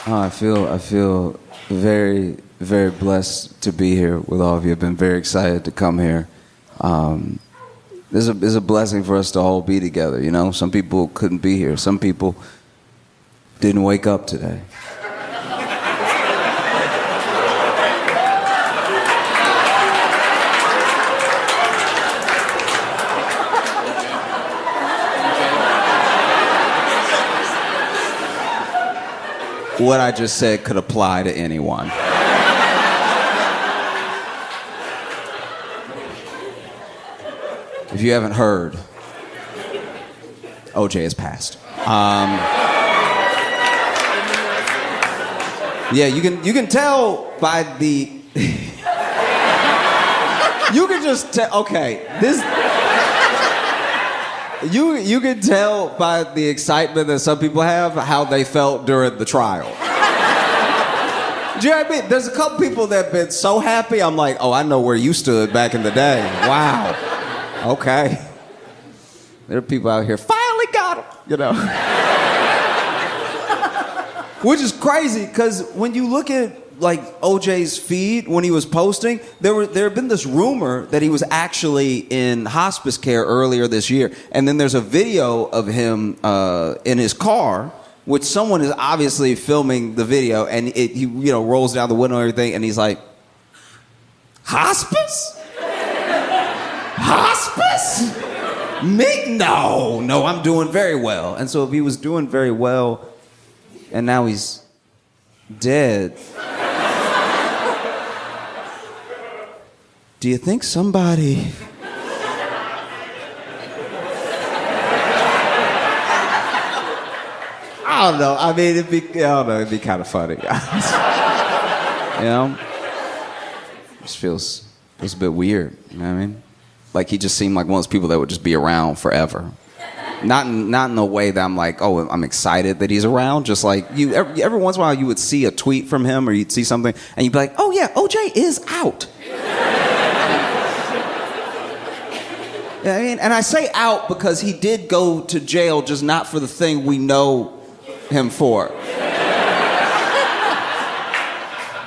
I feel very, very blessed to be here with all of you. I've been very excited to come here. It's a blessing for us to all be together, you know? Some people couldn't be here. Some people didn't wake up today. What I just said could apply to anyone. If you haven't heard, OJ has passed. Yeah, you can tell by the. You can just tell. Okay, this. You can tell by the excitement that some people have how they felt during the trial. Do you know what I mean? There's a couple people that have been so happy, I'm like, oh, I know where you stood back in the day. Wow. Okay. There are people out here, finally got him, you know. Which is crazy, because when you look at like OJ's feed when he was posting, there had been this rumor that he was actually in hospice care earlier this year, and then there's a video of him in his car, which someone is obviously filming the video, and he rolls down the window and everything, and he's like, hospice? Hospice? Me? No, I'm doing very well. And so if he was doing very well, and now he's dead. Do you think somebody... I don't know. I mean, it'd be kind of funny. You know? It just feels a bit weird, you know what I mean? Like he just seemed like one of those people that would just be around forever. Not in a way that I'm like, oh, I'm excited that he's around. Just like every once in a while you would see a tweet from him or you'd see something and you'd be like, oh yeah, OJ is out. You know what I mean? And I say out because he did go to jail, just not for the thing we know him for.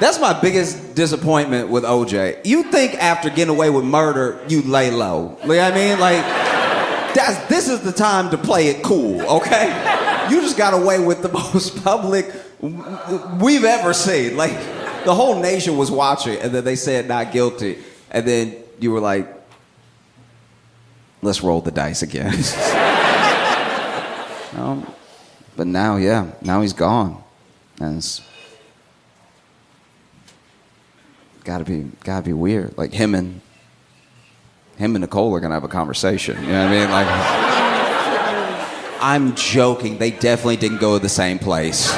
That's my biggest disappointment with OJ. You think after getting away with murder, you lay low. You know what I mean? Like, this is the time to play it cool, okay? You just got away with the most public we've ever seen. Like, the whole nation was watching, and then they said not guilty. And then you were like, let's roll the dice again. But now he's gone. And it's gotta be weird. Like him and Nicole are gonna have a conversation. You know what I mean? Like, I'm joking. They definitely didn't go to the same place.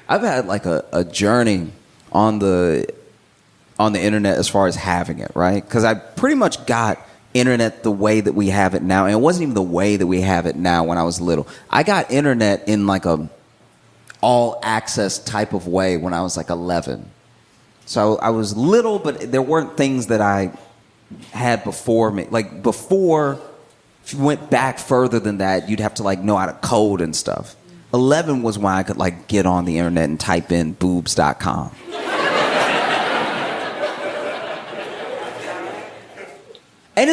I've had like a journey on the internet as far as having it, right? Because I pretty much got internet the way that we have it now, and it wasn't even the way that we have it now when I was little. I got internet in like a all access type of way when I was like 11. So I was little, but there weren't things that I had before me. Like before, if you went back further than that, you'd have to like know how to code and stuff. 11 was when I could like get on the internet and type in boobs.com. And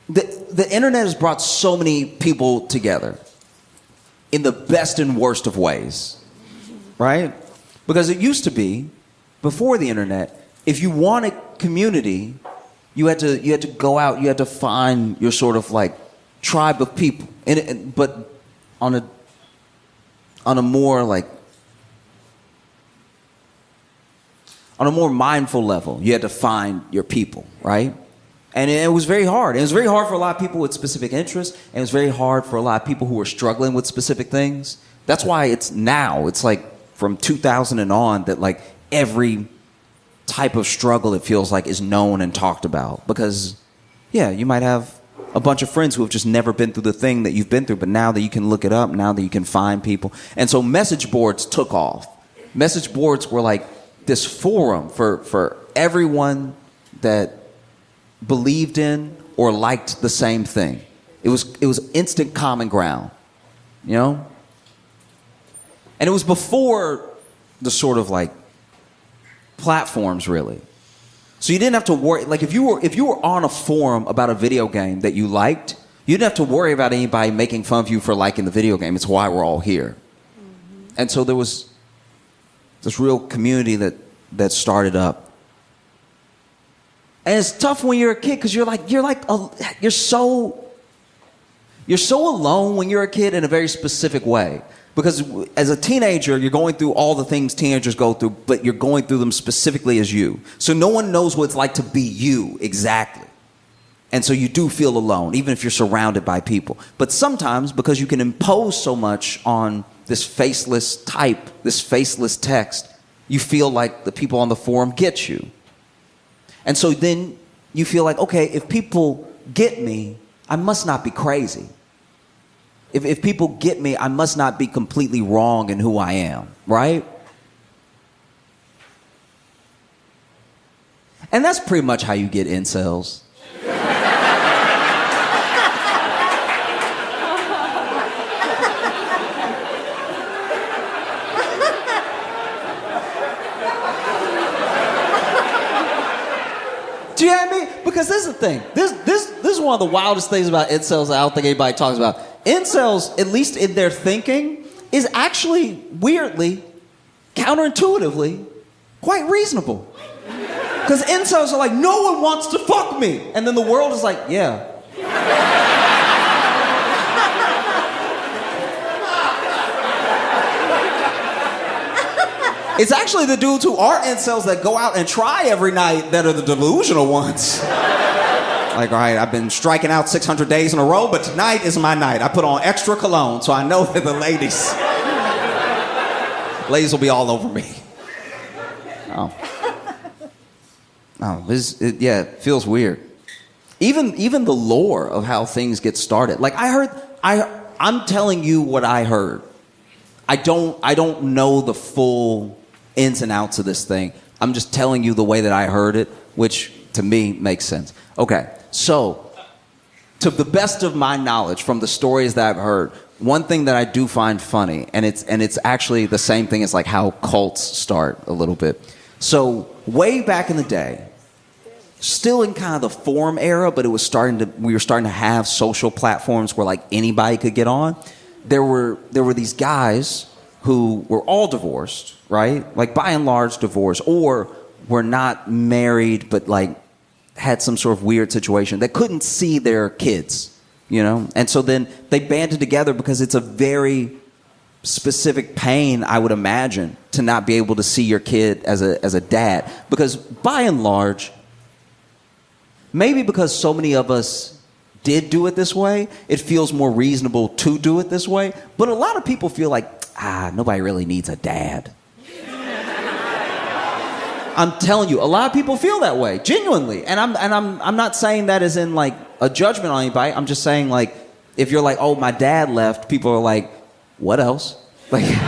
the internet has brought so many people together in the best and worst of ways, right? Because it used to be, before the internet, if you wanted community, you had to go out, you had to find your sort of like tribe of people, but on a more like, on a more mindful level, you had to find your people, right? And it was very hard. It was very hard for a lot of people with specific interests, and it was very hard for a lot of people who were struggling with specific things. That's why it's like from 2000 and on that like every type of struggle, it feels like, is known and talked about. Because, yeah, you might have a bunch of friends who have just never been through the thing that you've been through, but now that you can look it up, now that you can find people. And so message boards took off. Message boards were like this forum for everyone that believed in or liked the same thing. It was instant common ground, you know? And it was before the sort of like platforms really. So you didn't have to worry, like if you were on a forum about a video game that you liked, you didn't have to worry about anybody making fun of you for liking the video game. It's why we're all here. Mm-hmm. And so there was this real community that started up. And it's tough when you're a kid because you're so alone when you're a kid in a very specific way. Because as a teenager, you're going through all the things teenagers go through, but you're going through them specifically as you. So no one knows what it's like to be you exactly. And so you do feel alone, even if you're surrounded by people. But sometimes, because you can impose so much on this faceless type, this faceless text, you feel like the people on the forum get you. And so then you feel like, okay, if people get me, I must not be crazy. If people get me, I must not be completely wrong in who I am, right? And that's pretty much how you get incels. Do you know what I mean? Because this is the thing. This is one of the wildest things about incels I don't think anybody talks about. Incels, at least in their thinking, is actually weirdly, counterintuitively, quite reasonable. Because incels are like, no one wants to fuck me. And then the world is like, yeah. It's actually the dudes who are incels that go out and try every night that are the delusional ones. Like, all right, I've been striking out 600 days in a row, but tonight is my night. I put on extra cologne, so I know that the ladies will be all over me. Oh, it feels weird. Even the lore of how things get started. Like I'm telling you what I heard. I don't know the full ins and outs of this thing. I'm just telling you the way that I heard it, which to me makes sense. Okay, so to the best of my knowledge from the stories that I've heard, one thing that I do find funny, and it's actually the same thing as like how cults start a little bit. So way back in the day, still in kind of the forum era, but we were starting to have social platforms where like anybody could get on. There were these guys who were all divorced, right? Like by and large divorced, or were not married, but like had some sort of weird situation. They couldn't see their kids, you know? And so then they banded together because it's a very specific pain, I would imagine, to not be able to see your kid as a dad. Because by and large, maybe because so many of us did do it this way, it feels more reasonable to do it this way. But a lot of people feel like, nobody really needs a dad. I'm telling you, a lot of people feel that way, genuinely. And I'm not saying that as in like a judgment on anybody. I'm just saying like, if you're like, oh, my dad left, people are like, what else? Like, do you know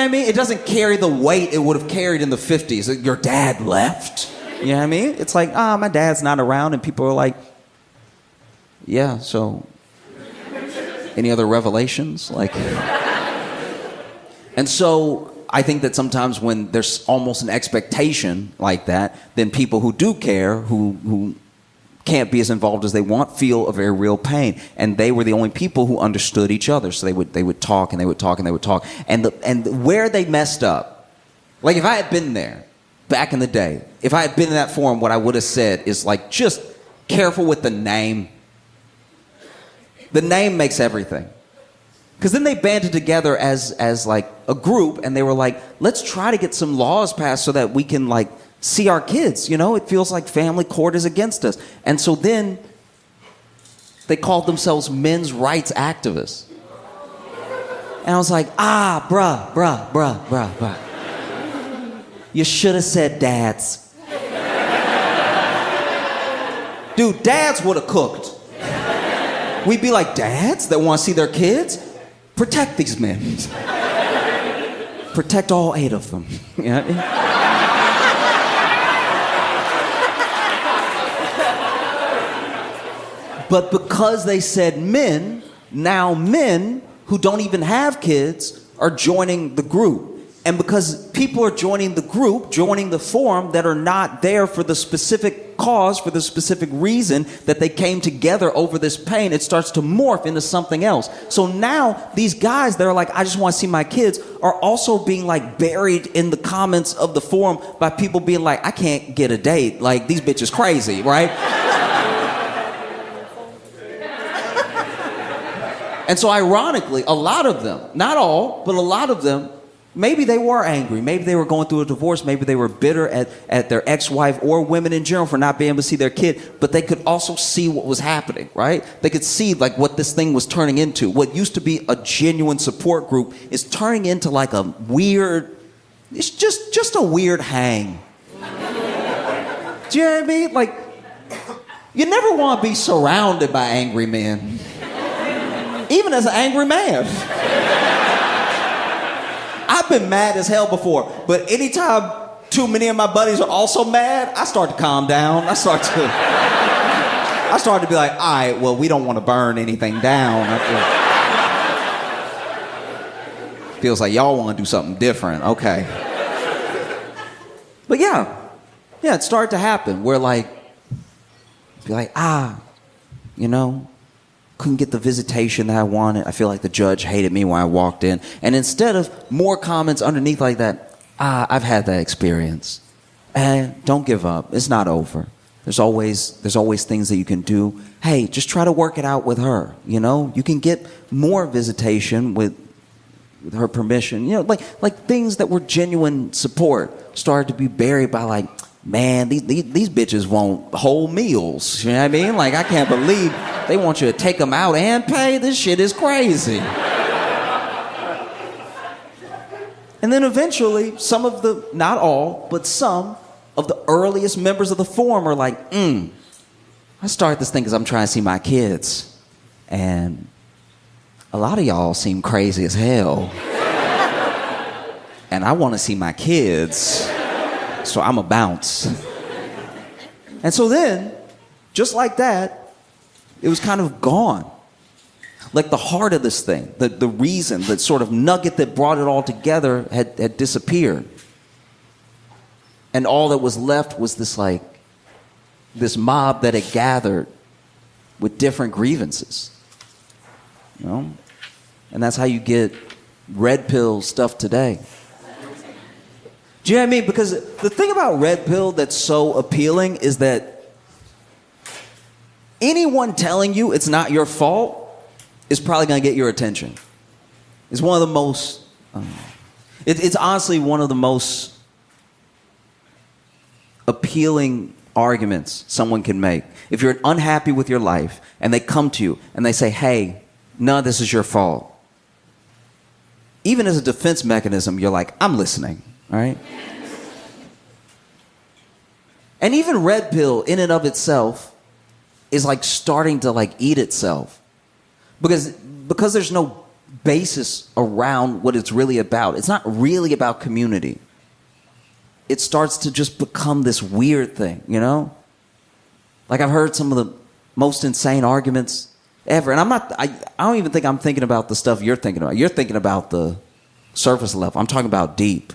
what I mean? It doesn't carry the weight it would have carried in the 50s. Your dad left? You know what I mean? It's like, my dad's not around, and people are like, yeah, so any other revelations? Like, and so I think that sometimes when there's almost an expectation like that, then people who do care, who can't be as involved as they want, feel a very real pain. And they were the only people who understood each other. So they would talk and they would talk and they would talk. And where they messed up, like if I had been there back in the day, if I had been in that forum, what I would have said is like, just careful with the name. The name makes everything. Because then they banded together as like a group, and they were like, let's try to get some laws passed so that we can like see our kids, you know? It feels like family court is against us. And so then they called themselves men's rights activists. And I was like, bruh. You should have said dads. Dude, dads would have cooked. We'd be like, dads that want to see their kids? Protect these men. Protect all 8 of them. You know what I mean? But because they said men, now men who don't even have kids are joining the group. And because people are joining the group, joining the forum that are not there for the specific cause, for the specific reason that they came together over this pain, it starts to morph into something else. So now these guys that are like, I just want to see my kids, are also being like buried in the comments of the forum by people being like, I can't get a date. Like, these bitches crazy, right? And so ironically, a lot of them, not all, but a lot of them, maybe they were angry. Maybe they were going through a divorce. Maybe they were bitter at their ex-wife or women in general for not being able to see their kid. But they could also see what was happening, right? They could see like what this thing was turning into. What used to be a genuine support group is turning into like a weird, it's just a weird hang. Do you know what I mean? Like, you never want to be surrounded by angry men. Even as an angry man. I've been mad as hell before, but anytime too many of my buddies are also mad, I start to calm down. I start to be like, all right, well, we don't want to burn anything down. Feels like y'all want to do something different. Okay. But yeah, it started to happen where like, be like, you know, couldn't get the visitation that I wanted. I feel like the judge hated me when I walked in. And instead of more comments underneath like that, I've had that experience. And don't give up. It's not over. There's always things that you can do. Hey, just try to work it out with her. You know, you can get more visitation with her permission. You know, like things that were genuine support started to be buried by like, man, these bitches want whole meals. You know what I mean? Like, I can't believe they want you to take them out and pay. This shit is crazy. And then eventually, some of the, not all, but some of the earliest members of the forum are like, I started this thing because I'm trying to see my kids. And a lot of y'all seem crazy as hell. And I want to see my kids. So I'm a bounce. And so then, just like that, it was kind of gone. Like the heart of this thing, the reason, the sort of nugget that brought it all together had disappeared. And all that was left was this mob that had gathered with different grievances. You know? And that's how you get red pill stuff today. Do you know what I mean? Because the thing about red pill that's so appealing is that anyone telling you it's not your fault is probably going to get your attention. It's one of the most, it's honestly one of the most appealing arguments someone can make. If you're unhappy with your life and they come to you and they say, hey, none of this is your fault. Even as a defense mechanism, you're like, I'm listening, all right? And even red pill in and of itself is like starting to like eat itself. Because there's no basis around what it's really about. It's not really about community. It starts to just become this weird thing, you know? Like I've heard some of the most insane arguments ever. And I don't even think I'm thinking about the stuff you're thinking about. You're thinking about the surface level. I'm talking about deep.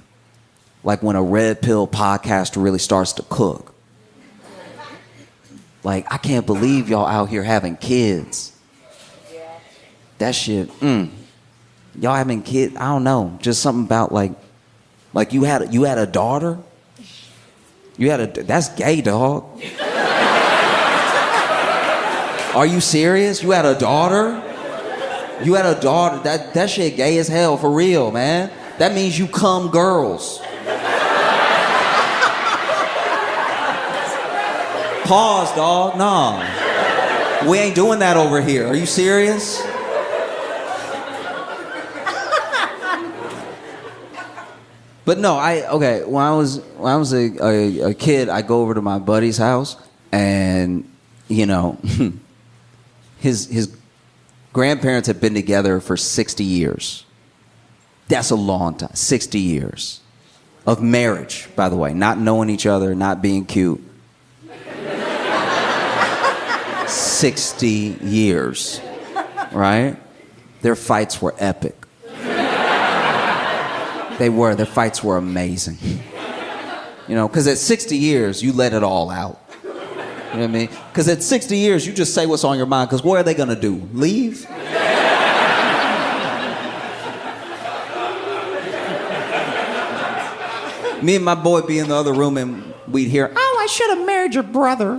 Like when a red pill podcaster really starts to cook. Like, I can't believe y'all out here having kids. That shit, y'all having kids, I don't know. Just something about like you had a daughter? That's gay, dog. Are you serious? You had a daughter? You had a daughter? That shit gay as hell, for real, man. That means you cum girls. Pause, dog. Nah. We ain't doing that over here. Are you serious? But no, when I was a kid, I go over to my buddy's house and, you know, his grandparents had been together for 60 years. That's a long time. 60 years of marriage, by the way, not knowing each other, not being cute. 60 years, right? Their fights were epic. They were. Their fights were amazing. You know, because at 60 years, you let it all out. You know what I mean? Because at 60 years, you just say what's on your mind, because what are they going to do? Leave? Me and my boy be in the other room, and we'd hear, "Oh, I should have married your brother."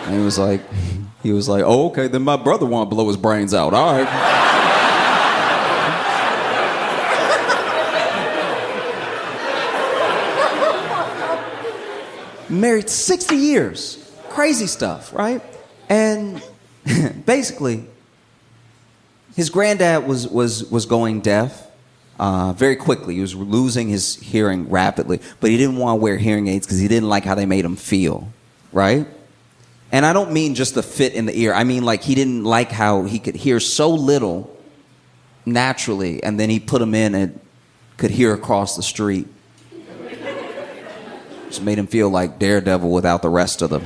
And he was like, "Oh, okay, then my brother want to blow his brains out. All right." Married 60 years. Crazy stuff, right? And basically, his granddad was going deaf very quickly. He was losing his hearing rapidly, but he didn't want to wear hearing aids because he didn't like how they made him feel, right? And I don't mean just the fit in the ear. I mean, like, he didn't like how he could hear so little naturally, and then he put them in and could hear across the street. Just made him feel like Daredevil without the rest of them.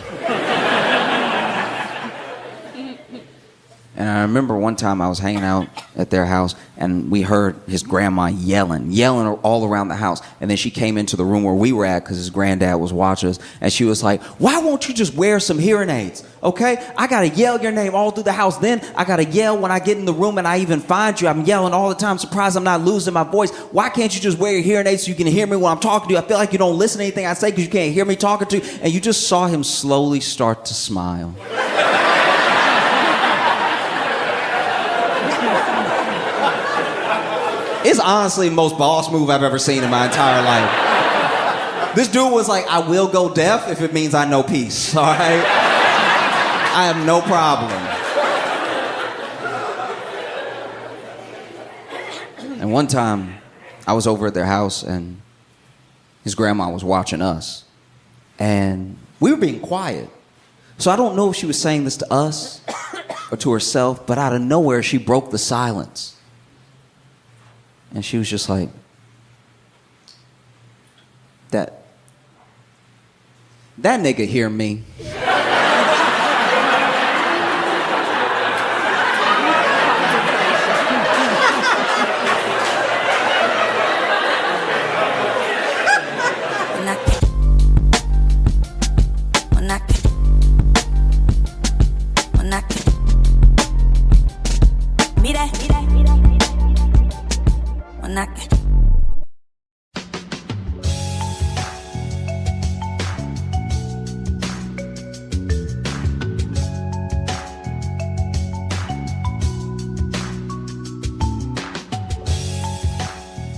And I remember one time I was hanging out at their house, and we heard his grandma yelling all around the house. And then she came into the room where we were at because his granddad was watching us. And she was like, "Why won't you just wear some hearing aids? Okay? I got to yell your name all through the house. Then I got to yell when I get in the room and I even find you. I'm yelling all the time. Surprised I'm not losing my voice. Why can't you just wear your hearing aids so you can hear me when I'm talking to you? I feel like you don't listen to anything I say because you can't hear me talking to you." And you just saw him slowly start to smile. It's honestly the most boss move I've ever seen in my entire life. This dude was like, "I will go deaf if it means I know peace, all right? I have no problem." And one time, I was over at their house, and his grandma was watching us. And we were being quiet. So I don't know if she was saying this to us or to herself, but out of nowhere, she broke the silence. And she was just like, that nigga hear me.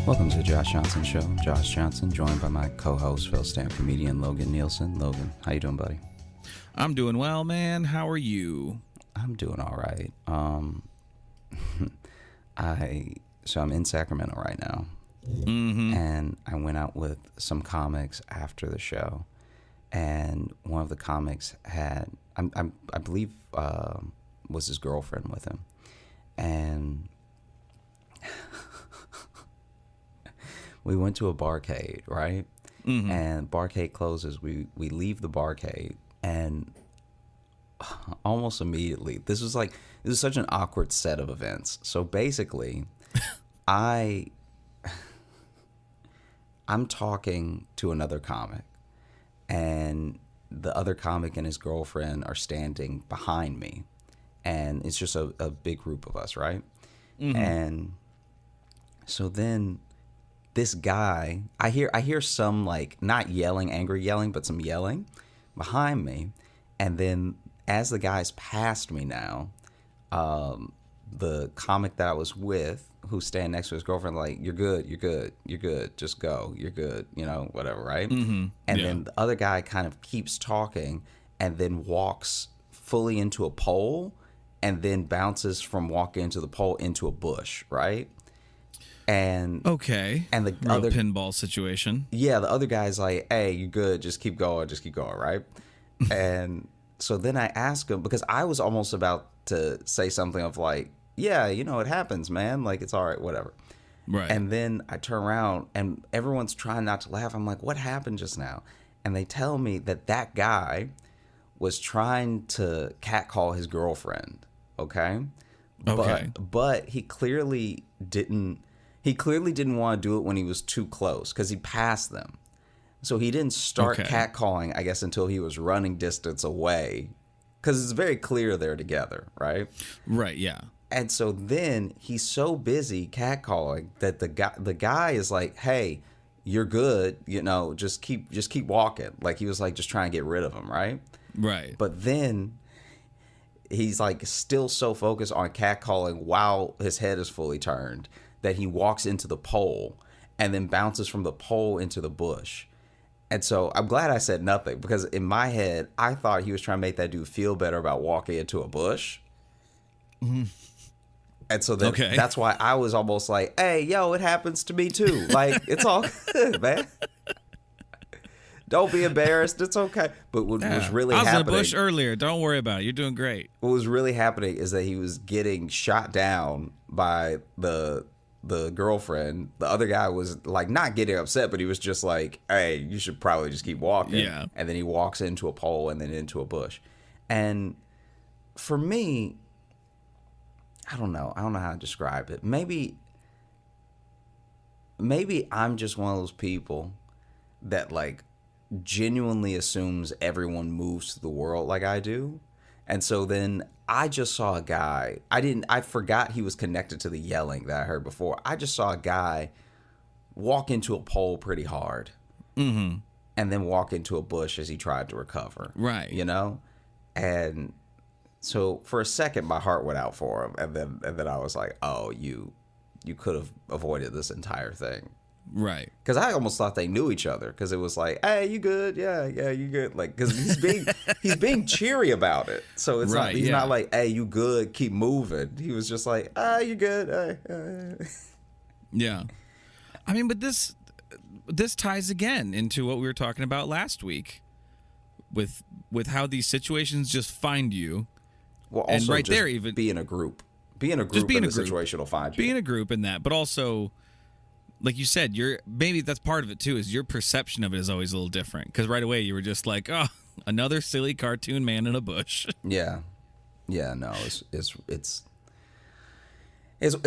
Welcome to the Josh Johnson Show. Josh Johnson, joined by my co-host, fellow stand comedian Logan Nielsen. Logan, how you doing, buddy? I'm doing well, man. How are you? I'm doing all right. So I'm in Sacramento right now, and I went out with some comics after the show, and one of the comics had, I believe, was his girlfriend with him, and we went to a barcade, right? And barcade closes. We leave the barcade, and almost immediately, this was such an awkward set of events. So basically, I'm talking to another comic, and the other comic and his girlfriend are standing behind me, and it's just a big group of us, right? And so then this guy, I hear some, like, not yelling, angry yelling, but some yelling behind me. And then as the guy's past me now, the comic that I was with, who's standing next to his girlfriend, like, you're good, just go, you're good, you know, whatever, right? And then the other guy kind of keeps talking and then walks fully into a pole and then bounces from walking into the pole into a bush, right? And okay, and the real other pinball situation. Yeah, the other guy's like, "Hey, you good? Just keep going, right?" And so then I ask him, because I was almost about to say something of like, "Yeah, you know, it happens, man. Like, it's all right, whatever." Right. And then I turn around and everyone's trying not to laugh. I'm like, what happened just now? And they tell me that guy was trying to catcall his girlfriend. Okay. Okay. But he clearly didn't want to do it when he was too close because he passed them. So he didn't start Okay. catcalling, I guess, until he was running distance away, because it's very clear they're together, right? Right. Yeah. And so then he's so busy catcalling that the guy is like, "Hey, you're good, just keep walking." Like he was like just trying to get rid of him, right? Right. But then he's like still so focused on catcalling while his head is fully turned that he walks into the pole and then bounces from the pole into the bush. And so I'm glad I said nothing, because in my head, I thought he was trying to make that dude feel better about walking into a bush. Mm-hmm. And so then that's why I was almost like, hey, yo, it happens to me too. Like, it's all good, man. Don't be embarrassed. It's okay. But what was really happening... I was in a bush earlier. Don't worry about it. You're doing great. What was really happening is that he was getting shot down by the girlfriend. The other guy was like not getting upset, but he was just like, hey, you should probably just keep walking. Yeah. And then he walks into a pole and then into a bush. And for me, I don't know how to describe it. Maybe I'm just one of those people that like genuinely assumes everyone moves to the world like I do. And so then I just saw a guy. I forgot he was connected to the yelling that I heard before. I just saw a guy walk into a pole pretty hard. Mm-hmm. And then walk into a bush as he tried to recover. Right. And so for a second my heart went out for him, and then I was like, oh, you could have avoided this entire thing. Right. Because I almost thought they knew each other, because it was like, hey, you good? Yeah, you good? Like, because he's being cheery about it. So it's right, he's not like, hey, you good? Keep moving. He was just like, you good? Yeah. I mean, but this ties again into what we were talking about last week with how these situations just find you. Well, also and right just there, even be in a group. Be in a group and the situation will find you. Be in a group in that, but also, like you said, maybe that's part of it too, is your perception of it is always a little different. Because right away you were just like, oh, another silly cartoon man in a bush. Yeah. No, it's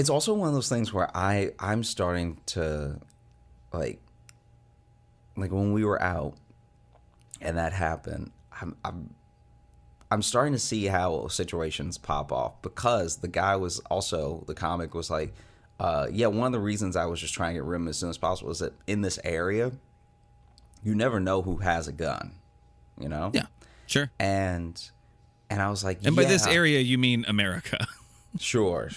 also one of those things where I'm starting to like when we were out and that happened, I'm starting to see how situations pop off, because the guy was also, the comic was like, one of the reasons I was just trying to get rid of him as soon as possible is that in this area, you never know who has a gun, Yeah, sure. And I was like, and by this area, you mean America. Sure.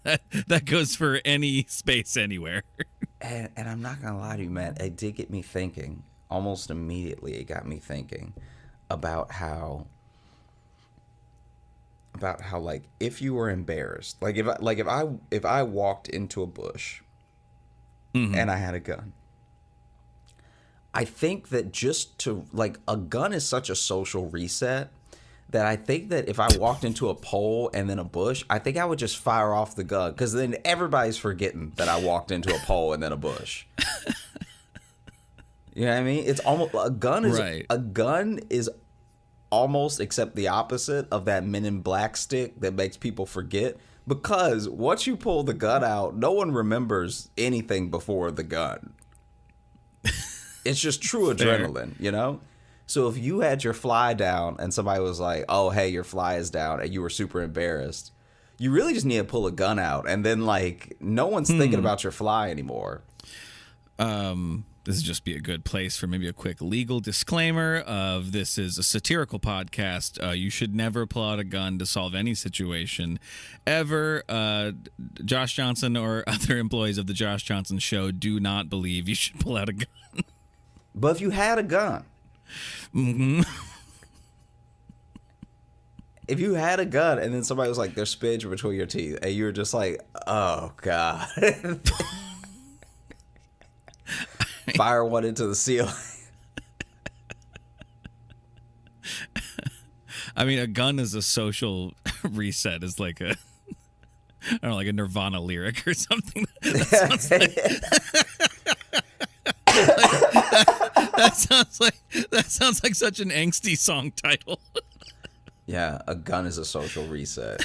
that goes for any space anywhere. And I'm not going to lie to you, man, it did get me thinking. Almost immediately, it got me thinking about how like if you were embarrassed, like if I walked into a bush mm-hmm. and I had a gun, I think that just to like, a gun is such a social reset that I think that if I walked into a pole and then a bush, I think I would just fire off the gun, because then everybody's forgetting that I walked into a pole and then a bush. You know what I mean? It's almost a gun is almost, except the opposite of that Men in Black stick that makes people forget, because once you pull the gun out, no one remembers anything before the gun. It's just true adrenaline, So if you had your fly down and somebody was like, oh, hey, your fly is down, and you were super embarrassed, you really just need to pull a gun out, and then like no one's thinking about your fly anymore. This would just be a good place for maybe a quick legal disclaimer of, this is a satirical podcast. You should never pull out a gun to solve any situation ever. Josh Johnson or other employees of the Josh Johnson Show do not believe you should pull out a gun. But if you had a gun, mm-hmm. If you had a gun and then somebody was like, there's spinach between your teeth, and you were just like, oh God. Fire one into the ceiling. I mean, a gun is a social reset. Is like I don't know, like a Nirvana lyric or something. That sounds like such an angsty song title. Yeah, a gun is a social reset.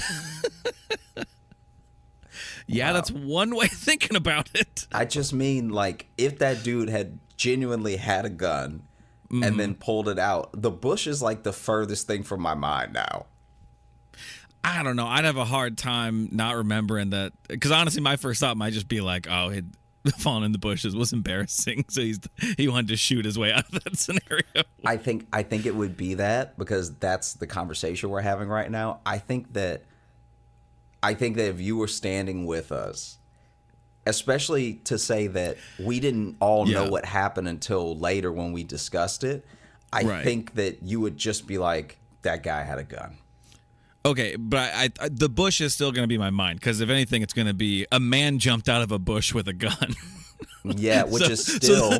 Yeah, Wow. that's one way of thinking about it. I just mean, like, if that dude had genuinely had a gun and then pulled it out, the bush is like the furthest thing from my mind now. I don't know. I'd have a hard time not remembering that, because honestly, my first thought might just be like, oh, he'd fallen in the bushes was embarrassing, so he wanted to shoot his way out of that scenario. I think it would be that, because that's the conversation we're having right now. I think that if you were standing with us, especially to say that we didn't all know what happened until later when we discussed it, I think that you would just be like, that guy had a gun. Okay, but I the bush is still going to be my mind, because if anything, it's going to be a man jumped out of a bush with a gun. Yeah, which is still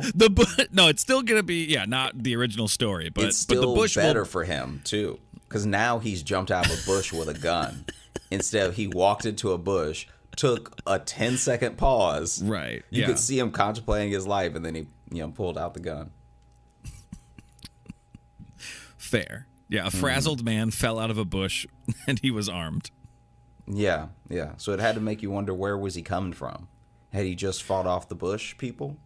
no, it's still going to be not the original story, but it's still but the bush better for him too, because now he's jumped out of a bush with a gun instead of he walked into a bush, took a 10-second pause. Right. You could see him contemplating his life, and then he pulled out the gun. Fair. Yeah, a frazzled man fell out of a bush, and he was armed. Yeah. So it had to make you wonder, where was he coming from? Had he just fought off the bush people?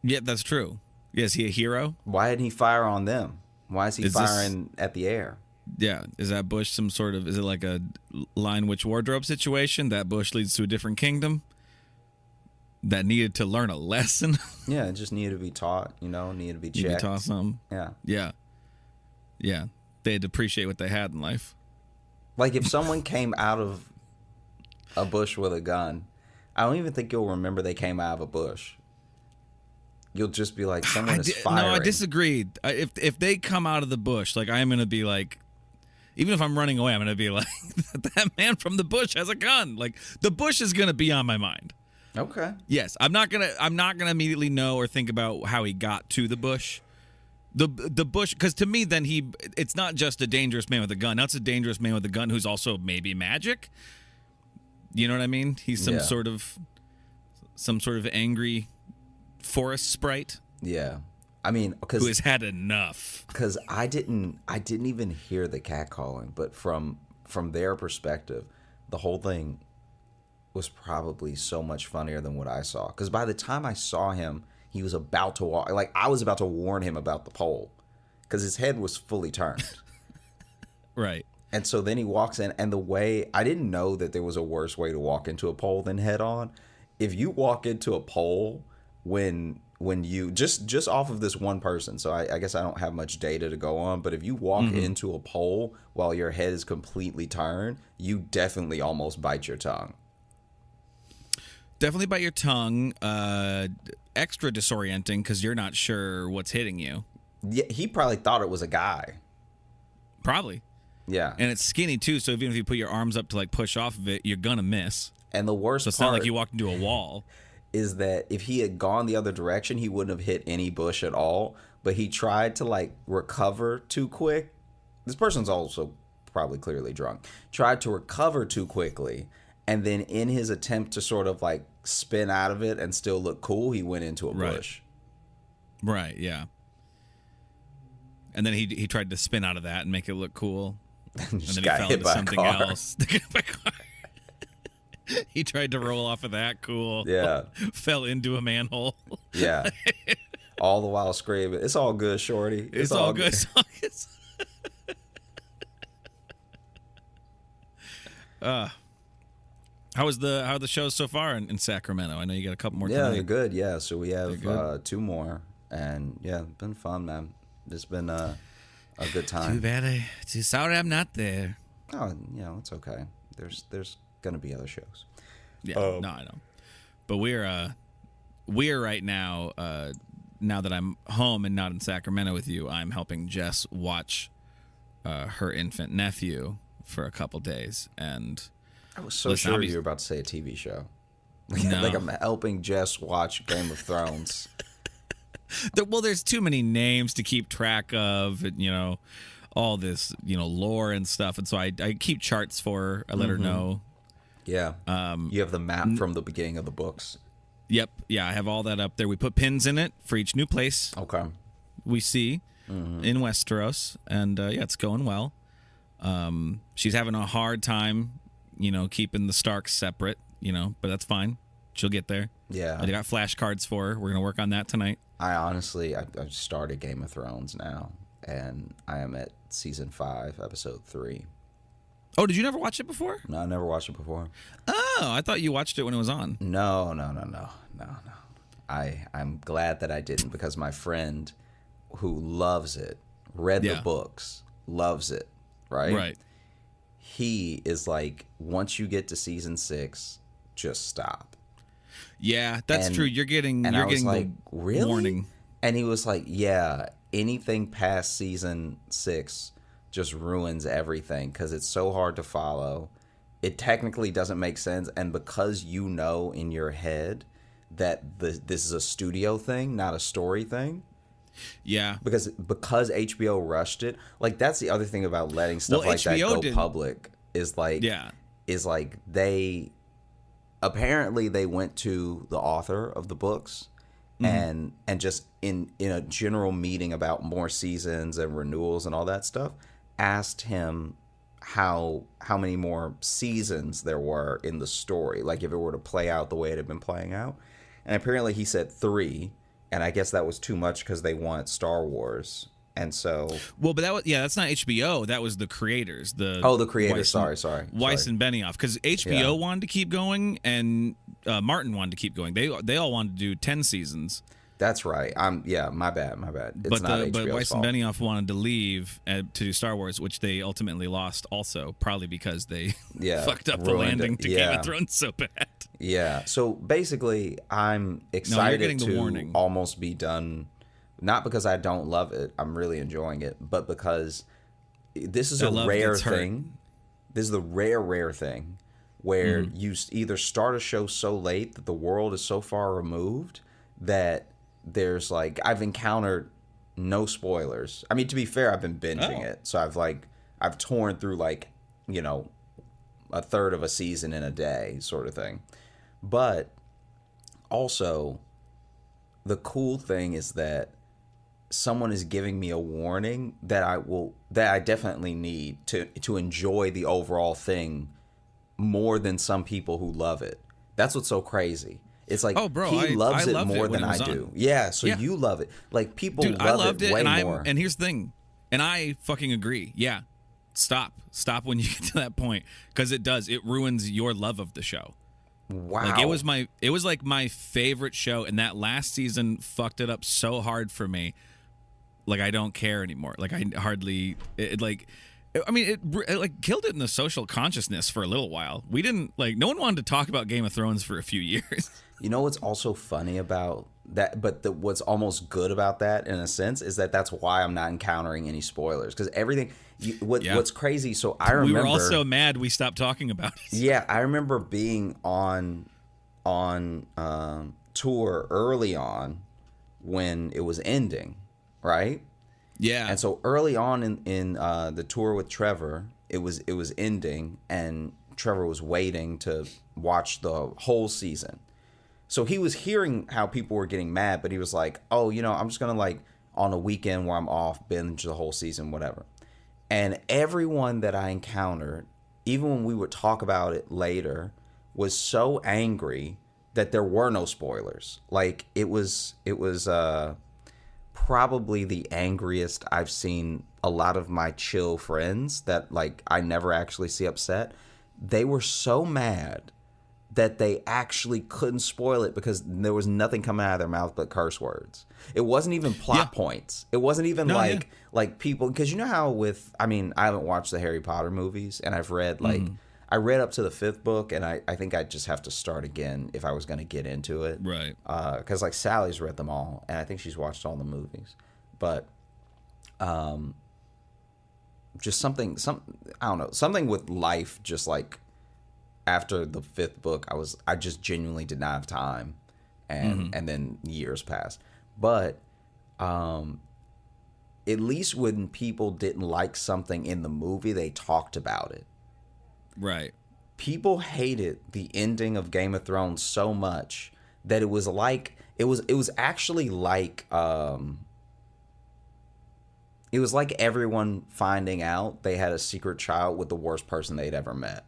Yeah, that's true. Yeah, is he a hero? Why didn't he fire on them? Why is he firing at the air? Yeah, is that bush some sort of, is it like a Lion Witch wardrobe situation? That bush leads to a different kingdom that needed to learn a lesson? Yeah, it just needed to be taught, needed to be checked. Needed to taught something? Yeah. Yeah, they had to appreciate what they had in life. Like, if someone came out of a bush with a gun, I don't even think you'll remember they came out of a bush. You'll just be like, someone is firing. No, I disagreed. If they come out of the bush, like, I am going to be like, even if I'm running away, I'm going to be like, that man from the bush has a gun. Like, the bush is going to be on my mind. Okay. Yes, I'm not gonna immediately know or think about how he got to the bush. The bush, because to me, then it's not just a dangerous man with a gun. That's a dangerous man with a gun who's also maybe magic. You know what I mean? He's some sort of angry forest sprite. Yeah, I mean, who has had enough. Because I didn't even hear the catcalling, but from their perspective, the whole thing was probably so much funnier than what I saw. Because by the time I saw him, he was about to walk. Like, I was about to warn him about the pole, because his head was fully turned. Right. And so then he walks in, and the way, I didn't know that there was a worse way to walk into a pole than head on. If you walk into a pole when you just off of this one person, so I guess I don't have much data to go on, but if you walk into a pole while your head is completely turned, you definitely almost bite your tongue. Definitely bite your tongue. Extra disorienting, because you're not sure what's hitting you. Yeah, he probably thought it was a guy. Probably. Yeah. And it's skinny too, so even if you put your arms up to like push off of it, you're gonna miss. And the worst so it's part not like you walked into a wall. Is that if he had gone the other direction, he wouldn't have hit any bush at all. But he tried to like recover too quick. This person's also probably clearly drunk. Tried to recover too quickly. And then in his attempt to sort of like spin out of it and still look cool, he went into a bush. Right, yeah. And then he tried to spin out of that and make it look cool. And then he fell into something else. He tried to roll off of that. Cool. Yeah. Fell into a manhole. Yeah. All the while screaming, "It's all good, shorty. It's all good." How are the shows so far in Sacramento? I know you got a couple more. Yeah, they're good. Yeah, so we have 2 more, and yeah, it's been fun, man. It's been a good time. Too bad. Too sorry I'm not there. Oh, it's okay. There's gonna be other shows. Yeah, no, I know. But we're right now. Now that I'm home and not in Sacramento with you, I'm helping Jess watch her infant nephew for a couple days, and I was so sure you were about to say a TV show. No. Like, I'm helping Jess watch Game of Thrones. Well, there's too many names to keep track of, and, all this, lore and stuff. And so I keep charts for her. I let her know Yeah. You have the map from the beginning of the books. Yep. Yeah, I have all that up there. We put pins in it for each new place Okay. we see in Westeros, and yeah, it's going well. She's having a hard time, keeping the Starks separate, but that's fine. She'll get there. Yeah. I got flashcards for her. We're going to work on that tonight. I've started Game of Thrones now, and I am at season 5, episode 3. Oh, did you never watch it before? No, I never watched it before. Oh, I thought you watched it when it was on. No. I'm glad that I didn't, because my friend who loves it, read the books, loves it, right? Right. He is like, once you get to season 6, just stop. Yeah, that's true. You're getting like, the really? warning. And he was like, yeah, anything past season 6 just ruins everything because it's so hard to follow. It technically doesn't make sense. And because in your head that this is a studio thing, not a story thing. Yeah. Because HBO rushed it. Like, that's the other thing about letting stuff like that go public is like, they apparently they went to the author of the books and just in a general meeting about more seasons and renewals and all that stuff, asked him how many more seasons there were in the story, like if it were to play out the way it had been playing out. And apparently he said 3, and I guess that was too much because they want Star Wars. And so, well, but that's not HBO. That was the creators. The creators. Sorry. Weiss and Benioff, because HBO wanted to keep going, and Martin wanted to keep going. They all wanted to do 10 seasons. That's right. My bad. It's not HBO's but Weiss fault. and Benioff wanted to leave to do Star Wars, which they ultimately lost. Also, probably because they fucked up the landing to Game of Thrones so bad. Yeah. So basically, I'm excited to almost be done. Not because I don't love it. I'm really enjoying it, but because this is a rare thing. This is the rare thing where you either start a show so late that the world is so far removed that there's like, I've encountered no spoilers. I mean, to be fair, I've been binging it. So I've torn through like, a third of a season in a day sort of thing. But also the cool thing is that someone is giving me a warning that I definitely need to enjoy the overall thing more than some people who love it. That's what's so crazy. It's like, he loves it more than I do. Yeah, so you love it. Like, people love it way more. And here's the thing, and I fucking agree. Yeah, stop when you get to that point, because it ruins your love of the show. Wow. Like, it was like my favorite show, and that last season fucked it up so hard for me. Like, I don't care anymore. Like, I hardly it killed it in the social consciousness for a little while. We didn't no one wanted to talk about Game of Thrones for a few years. You know what's also funny about that, but what's almost good about that in a sense is that that's why I'm not encountering any spoilers, because everything. What's crazy? So I remember we were all so mad we stopped talking about it. Yeah, I remember being on tour early on when it was ending, right? Yeah. And so early on in the tour with Trevor, it was ending, and Trevor was waiting to watch the whole season. So he was hearing how people were getting mad, but he was like, oh, I'm just going to on a weekend where I'm off, binge the whole season, whatever. And everyone that I encountered, even when we would talk about it later, was so angry that there were no spoilers. Like, it was probably the angriest I've seen a lot of my chill friends that I never actually see upset. They were so mad that they actually couldn't spoil it because there was nothing coming out of their mouth but curse words. It wasn't even plot points. It wasn't even like people, because you know how I haven't watched the Harry Potter movies, and I've read I read up to the 5th book, and I think I'd just have to start again if I was going to get into it. Right. Because Sally's read them all, and I think she's watched all the movies. But just something I don't know, something with life, just after the 5th book, I just genuinely did not have time, and then years passed. But at least when people didn't like something in the movie, they talked about it. Right. people hated the ending of Game of Thrones so much that it was like it was actually like it was like everyone finding out they had a secret child with the worst person they'd ever met.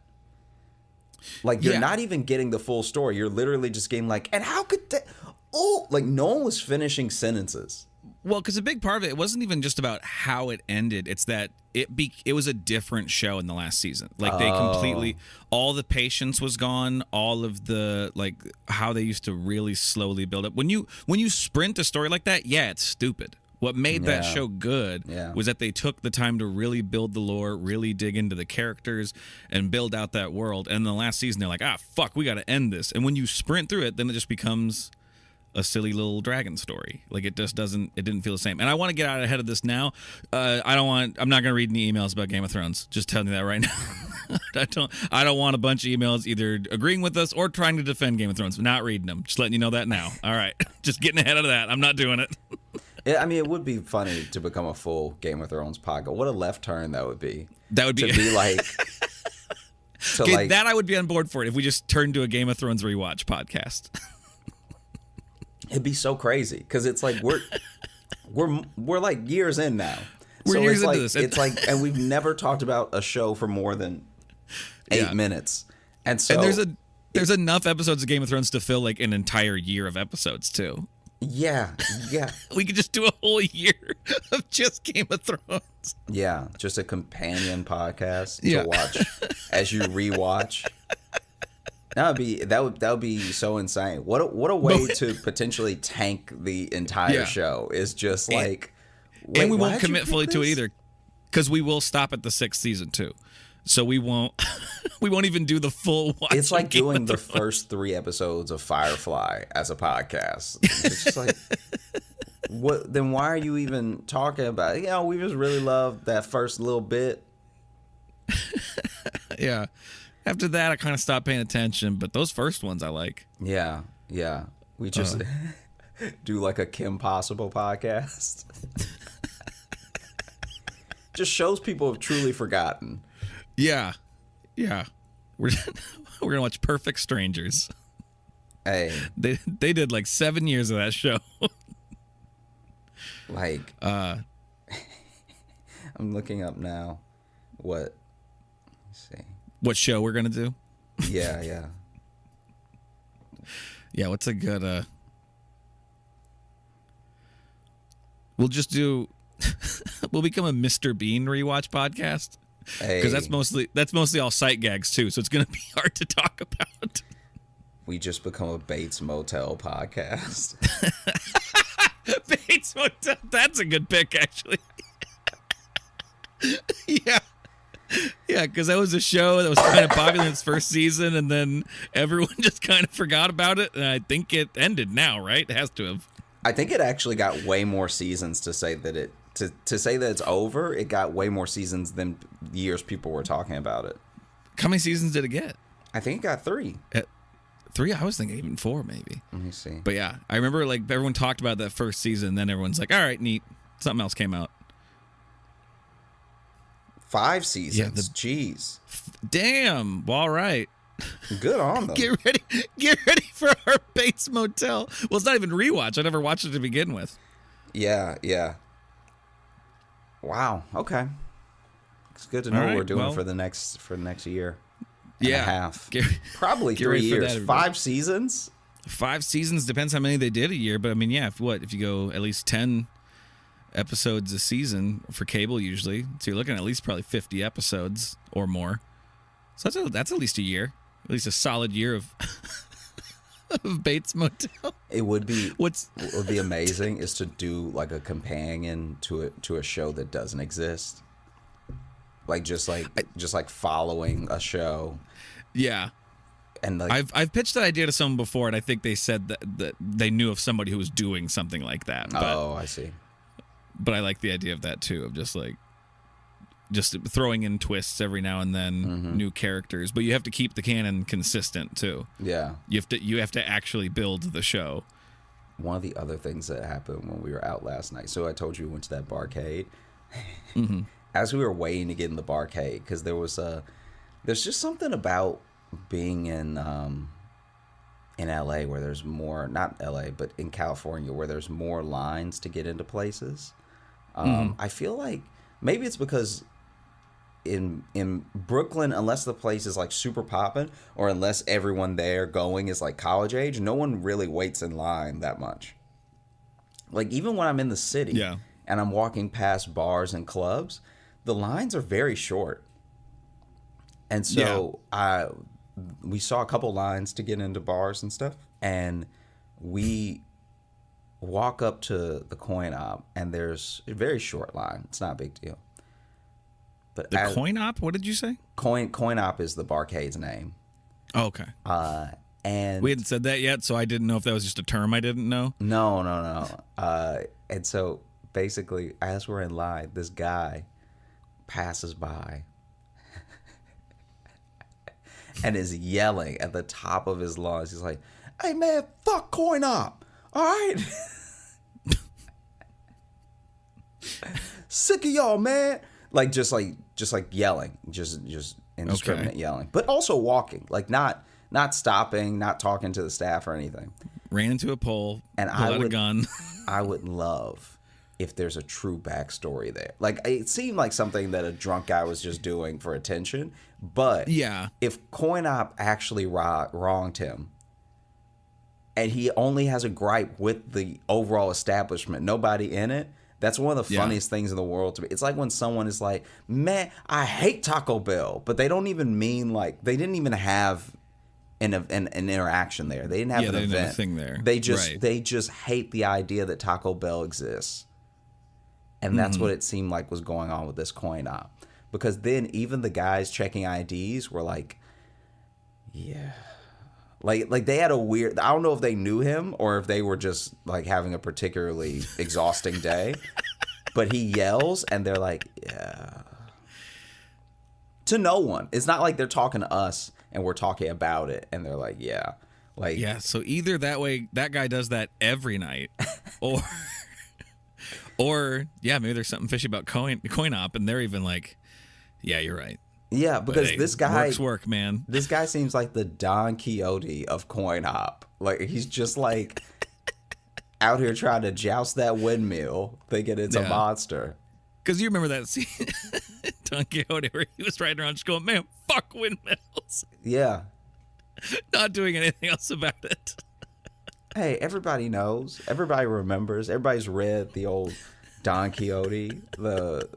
Like, you're not even getting the full story. You're literally just getting like, and how could that? Oh, like, no one was finishing sentences. Well, because a big part of it wasn't even just about how it ended. It's that it was a different show in the last season. Like, they completely, all the patience was gone. All of the, like, how they used to really slowly build up. When you sprint a story like that, yeah, it's stupid. What made that show good was that they took the time to really build the lore, really dig into the characters, and build out that world. And in the last season, they're like, fuck, we got to end this. And when you sprint through it, then it just becomes a silly little dragon story. Like, it didn't feel the same. And I want to get out ahead of this now. I'm not going to read any emails about Game of Thrones. Just telling you that right now. I don't want a bunch of emails either agreeing with us or trying to defend Game of Thrones. Not reading them. Just letting you know that now. All right. Just getting ahead of that. I'm not doing it. I mean, it would be funny to become a full Game of Thrones podcast. What a left turn that would be. That would be to be like. That I would be on board for it if we just turned to a Game of Thrones rewatch podcast. It'd be so crazy because it's like we're like years in now. We're years into this. It's like, and we've never talked about a show for more than 8 minutes. And so there's enough episodes of Game of Thrones to fill like an entire year of episodes too. Yeah. We could just do a whole year of just Game of Thrones. Yeah, just a companion podcast to watch as you rewatch. That would be so insane. What a way to potentially tank the entire show is just like, and we won't commit fully to it either, because we will stop at the 6th season too. So we won't even do the full watch. It's like doing the first 3 episodes of Firefly as a podcast. It's just like, what? Then why are you even talking about it? You know, we just really love that first little bit. Yeah. After that, I kind of stopped paying attention, but those first ones I like. Yeah. We just do like a Kim Possible podcast. Just shows people have truly forgotten. Yeah. We're gonna watch Perfect Strangers. Hey, they did like 7 years of that show. Like, I'm looking up now. Let's see. What show we're gonna do? Yeah. Yeah. What's a good? We'll just do. We'll become a Mr. Bean rewatch podcast. Because that's mostly all sight gags too, so it's gonna be hard to talk about. We just become a Bates Motel podcast. Bates Motel, that's a good pick, actually. Yeah, because that was a show that was kind of popular in its first season, and then everyone just kind of forgot about it, and I think it ended now, right? It has to have. I think it actually got way more seasons to say that it. To say that it's over, it got way more seasons than years people were talking about it. How many seasons did it get? I think it got 3. 3? I was thinking even 4, maybe. Let me see. But yeah, I remember like everyone talked about that first season, then everyone's like, all right, neat. Something else came out. 5 seasons. Jeez. Damn. Well, all right. Good on them. Get ready for our Bates Motel. Well, it's not even rewatch. I never watched it to begin with. Yeah. Wow. Okay. It's good to know what we're doing for the next year. And a half. Probably 3 years. 5 seasons? 5 seasons. Depends how many they did a year. But I mean, yeah, if you go at least 10 episodes a season for cable usually, so you're looking at least probably 50 episodes or more. So that's at least a year. At least a solid year of of Bates Motel. It would be what would be amazing is to do like a companion to a show that doesn't exist. Like just like following a show. Yeah. And like I've pitched that idea to someone before, and I think they said that they knew of somebody who was doing something like that. But, I see. But I like the idea of that too, of just throwing in twists every now and then, new characters. But you have to keep the canon consistent too. Yeah. You have to actually build the show. One of the other things that happened when we were out last night. So I told you we went to that barcade. As we were waiting to get in the barcade, because there's just something about being in LA where there's more, not LA, but in California where there's more lines to get into places. I feel like maybe it's because in Brooklyn, unless the place is like super popping or unless everyone there going is like college age, no one really waits in line that much. Like even when I'm in the city and I'm walking past bars and clubs, the lines are very short. And so we saw a couple lines to get into bars and stuff, and we walk up to the coin op, and there's a very short line. It's not a big deal. But the coin op, what did you say? Coin op is the barcade's name. Oh, okay. And we hadn't said that yet, so I didn't know if that was just a term I didn't know. No. And so basically, as we're in line, this guy passes by and is yelling at the top of his lungs. He's like, "Hey man, fuck coin op, all right? Sick of y'all, man." Like just yelling, just indiscriminate yelling, but also walking, like not stopping, not talking to the staff or anything. Ran into a pole and pulled out a gun. I would love if there's a true backstory there. Like it seemed like something that a drunk guy was just doing for attention, but if coin op actually wronged him, and he only has a gripe with the overall establishment, nobody in it. That's one of the funniest things in the world to me. It's like when someone is like, "Man, I hate Taco Bell," but they don't even mean like they didn't even have an interaction there. They didn't have an event. Have a thing there. They just hate the idea that Taco Bell exists, and that's what it seemed like was going on with this coin op. Because then even the guys checking IDs were like, "Yeah." Like they had a weird, I don't know if they knew him or if they were just like having a particularly exhausting day, but he yells and they're like, "Yeah." To no one. It's not like they're talking to us and we're talking about it and they're like, "Yeah." Like, yeah, so either that way that guy does that every night or maybe there's something fishy about coin op and they're even like, "Yeah, you're right." Yeah, because this guy work, man. This guy seems like the Don Quixote of coin op. Like he's just like out here trying to joust that windmill, thinking it's a monster. Because you remember that scene, Don Quixote, where he was riding around just going, "Man, fuck windmills." Yeah, not doing anything else about it. Hey, everybody knows. Everybody remembers. Everybody's read the old Don Quixote.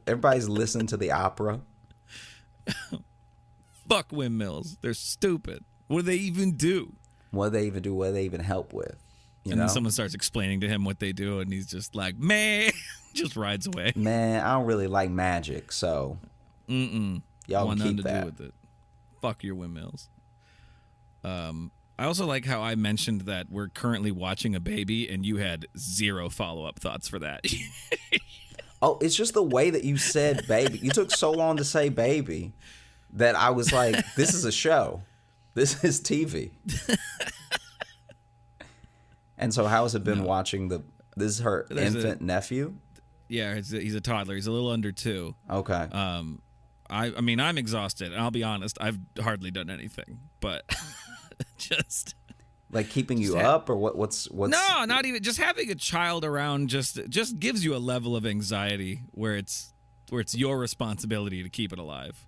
Everybody's listened to the opera. Fuck windmills. They're stupid. What do they even do? What do they even do? What do they even help with? You know? Then someone starts explaining to him what they do, and he's just like, "Man," just rides away. "Man, I don't really like magic, so y'all want keep nothing to do with it. Fuck your windmills." I also like how I mentioned that we're currently watching a baby, and you had zero follow-up thoughts for that. Oh, it's just the way that you said baby. You took so long to say baby that I was like, this is a show. This is TV. And so how has it been watching this is her infant nephew? Yeah, he's a toddler. He's a little under 2. Okay. I mean, I'm exhausted. And I'll be honest, I've hardly done anything. But just... Like keeping you up, or what's No, not even. Just having a child around just gives you a level of anxiety where it's your responsibility to keep it alive.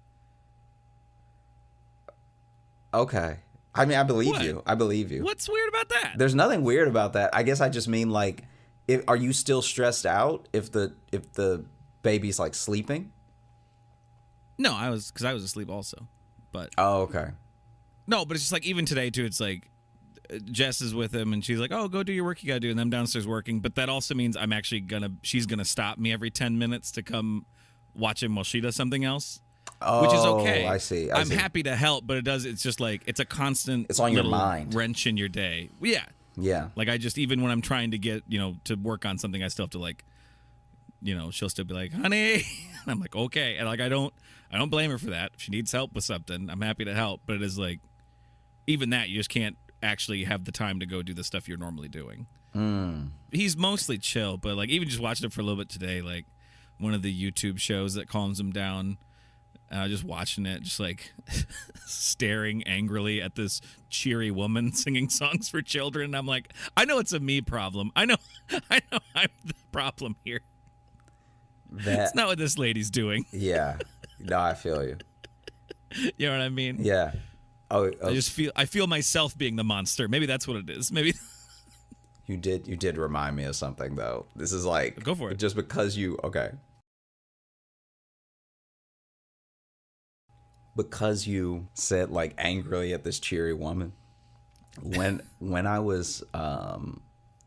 Okay. I mean, I believe you. I believe you. What's weird about that? There's nothing weird about that. I guess I just mean like, are you still stressed out if the baby's like sleeping? No, because I was asleep also. But okay. No, but it's just like even today too. It's like Jess is with him and she's like, "Oh, go do your work you gotta do," and I'm downstairs working. But that also means I'm actually she's gonna stop me every 10 minutes to come watch him while she does something else. Which is okay. I see. I'm happy to help, but it's just like it's a constant. It's on your mind. Wrench in your day. Yeah. Yeah. Like even when I'm trying to get to work on something, I still have to like, she'll still be like, "Honey," and I'm like, "Okay," and like I don't blame her for that. If she needs help with something, I'm happy to help. But it is like, even that you just can't actually have the time to go do the stuff you're normally doing. He's mostly chill, but like even just watching it for a little bit today, like one of the YouTube shows that calms him down, and I was just watching it, just like staring angrily at this cheery woman singing songs for children. And I'm like, I know it's a me problem. I know I'm the problem here. That's not what this lady's doing. Yeah. No, I feel you. You know what I mean? Yeah. Oh, I feel myself being the monster. Maybe that's what it is. Maybe you did remind me of something though. This is like, go for it. Just because you because you said like angrily at this cheery woman. When I was I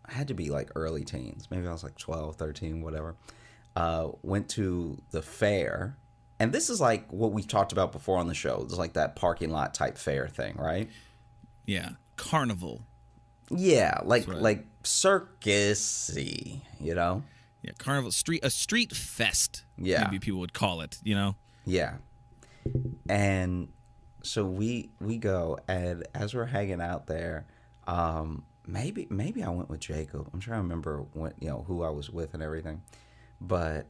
had to be like early teens. Maybe I was like 12, 13, whatever. Went to the fair. And this is like what we talked about before on the show. It's like that parking lot type fair thing, right? Yeah. Carnival. Yeah, like circus-y, you know? Yeah, carnival, a street fest. Yeah. Maybe people would call it, you know? Yeah. And so we go, and as we're hanging out there, maybe I went with Jacob. I'm trying to remember when, who I was with and everything. But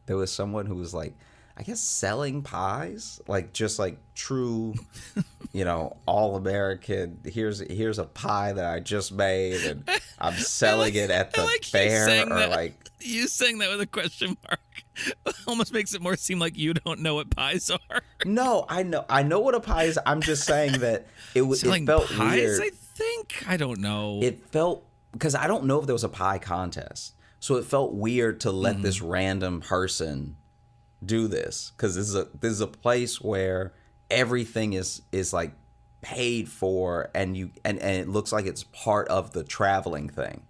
there was someone who was like, I guess selling pies, like just like true, all American. Here's a pie that I just made, and I'm selling it at the fair. Or like you saying that with a question mark almost makes it more seem like you don't know what pies are. No, I know what a pie is. I'm just saying that it felt pies, weird. I think I don't know. It felt because I don't know if there was a pie contest, so it felt weird to let this random person do this, because this is a place where everything is like paid for, and it looks like it's part of the traveling thing.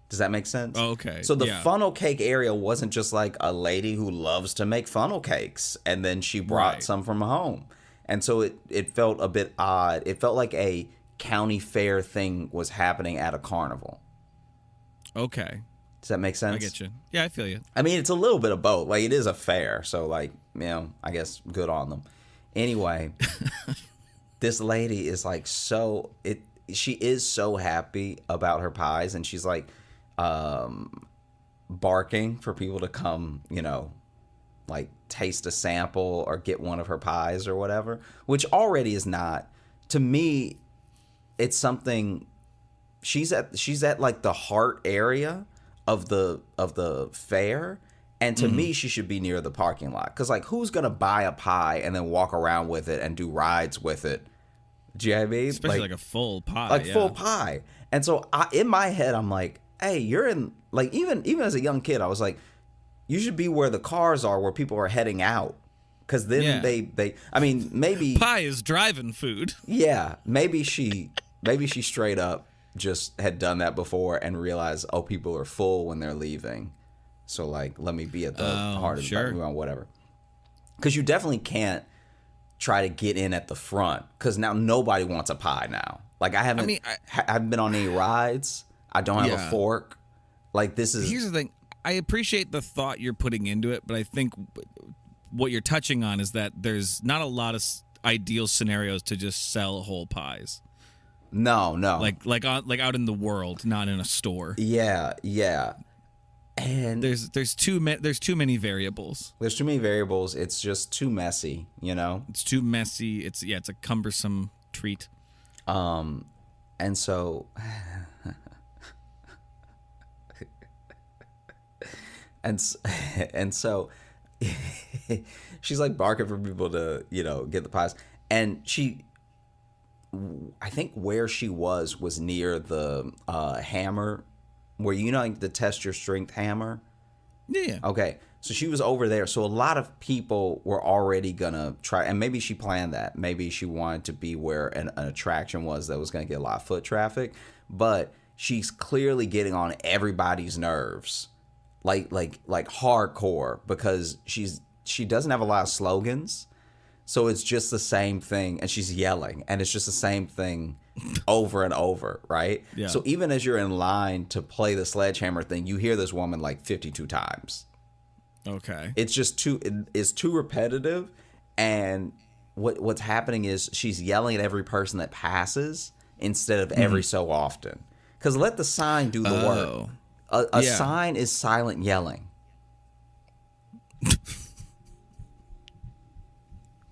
Does that make sense? Oh, okay. So the funnel cake area wasn't just like a lady who loves to make funnel cakes and then she brought some from home. And so it felt a bit odd. It felt like a county fair thing was happening at a carnival. Okay. Does that make sense? I get you. Yeah, I feel you. I mean, it's a little bit of both. Like, it is a fair, so like, I guess good on them. Anyway, this lady is like she is so happy about her pies, and she's like barking for people to come, like taste a sample or get one of her pies or whatever, which already is not, to me, it's something. She's at like the heart area of the fair, and to me she should be near the parking lot, because like, who's gonna buy a pie and then walk around with it and do rides with it? Do you know what I mean? Especially like a full pie. Full pie. And so in my head I'm like, hey, you're in, like, even as a young kid I was like, you should be where the cars are, where people are heading out, because then they I mean, maybe pie is driving food. Yeah, maybe she straight up just had done that before and realized, oh, people are full when they're leaving, so like, let me be at the heart of the whatever. Because you definitely can't try to get in at the front, because now nobody wants a pie now. Like, I haven't been on any rides. I don't have a fork. Like, this is... Here's the thing. I appreciate the thought you're putting into it, but I think what you're touching on is that there's not a lot of ideal scenarios to just sell whole pies. No. Like out in the world, not in a store. Yeah. And there's too many variables. There's too many variables. It's just too messy, It's too messy. It's a cumbersome treat. And so and so she's like barking for people to, get the pies. And I think where she was near the hammer, where like the test your strength hammer. Yeah. Okay. So she was over there. So a lot of people were already gonna try, and maybe she planned that. Maybe she wanted to be where an attraction was that was gonna get a lot of foot traffic. But she's clearly getting on everybody's nerves, like hardcore, because she doesn't have a lot of slogans. So it's just the same thing, and she's yelling, and it's just the same thing over and over, right? Yeah. So even as you're in line to play the sledgehammer thing, you hear this woman like 52 times. Okay. It's just it's too repetitive, and what's happening is she's yelling at every person that passes instead of every so often. Because let the sign do the work. A sign is silent yelling.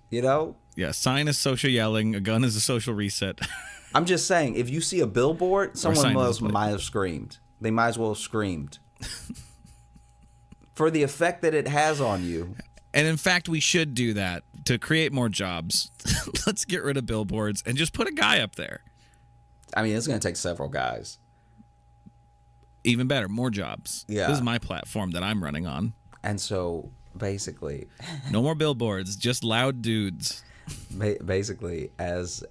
You know? Yeah, sign is social yelling. A gun is a social reset. I'm just saying, if you see a billboard, someone sign else is a plate. might have screamed. They might as well have screamed. For the effect that it has on you. And in fact, we should do that to create more jobs. Let's get rid of billboards and just put a guy up there. I mean, it's going to take several guys. Even better, more jobs. Yeah. This is my platform that I'm running on. And so, basically... No more billboards, just loud dudes. Basically, as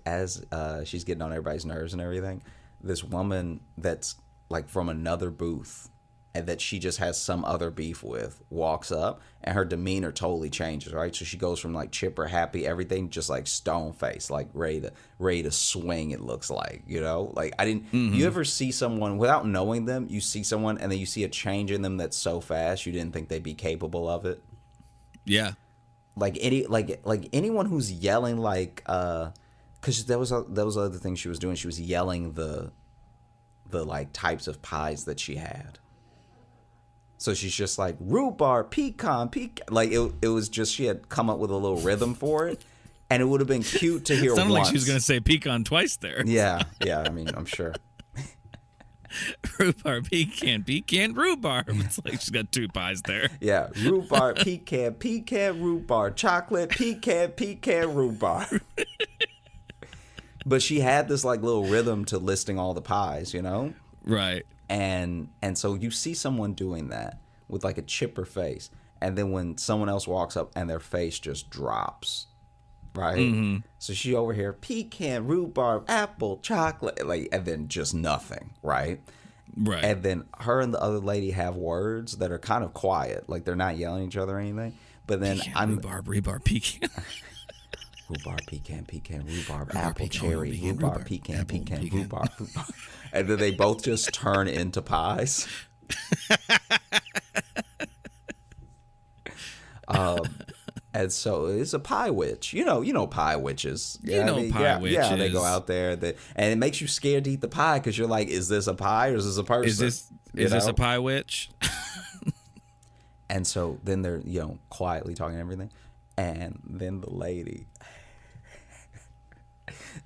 she's getting on everybody's nerves and everything, this woman that's like from another booth and that she just has some other beef with walks up, and her demeanor totally changes, right? So she goes from like chipper, happy, everything, just like stone face, like ready to swing. It looks like, you know, like I didn't. You ever see someone without knowing them? You see someone and then you see a change in them that's so fast you didn't think they'd be capable of it. Yeah. Like anyone who's yelling, like because that was other thing she was doing. She was yelling the like types of pies that she had. So she's just like rhubarb, pecan. Like it was just, she had come up with a little rhythm for it, and it would have been cute to hear. Sounded once. like she was going to say pecan twice there. Yeah. I mean, I'm sure. Rhubarb, pecan, rhubarb. It's like she's got two pies there. Yeah, rhubarb, pecan, rhubarb, chocolate, pecan, rhubarb. But she had this like little rhythm to listing all the pies, you know? Right. And so you see someone doing that with like a chipper face, and then when someone else walks up and their face just drops, right? So she over here, pecan, rhubarb, apple, chocolate, like, and then just nothing, right? Right. And then her and the other lady have words that are kind of quiet, like they're not yelling at each other or anything. But then pecan, rhubarb, pecan. Rhubarb, pecan, rhubarb, apple, cherry, rhubarb, pecan, rhubarb. And then they both just turn into pies. And so it's a pie witch. You know pie witches. Pie witches. Yeah, they go out there, and it makes you scared to eat the pie because you're like, is this a pie or is this a person? Is this a pie witch? And so then they're, quietly talking and everything. And then the lady,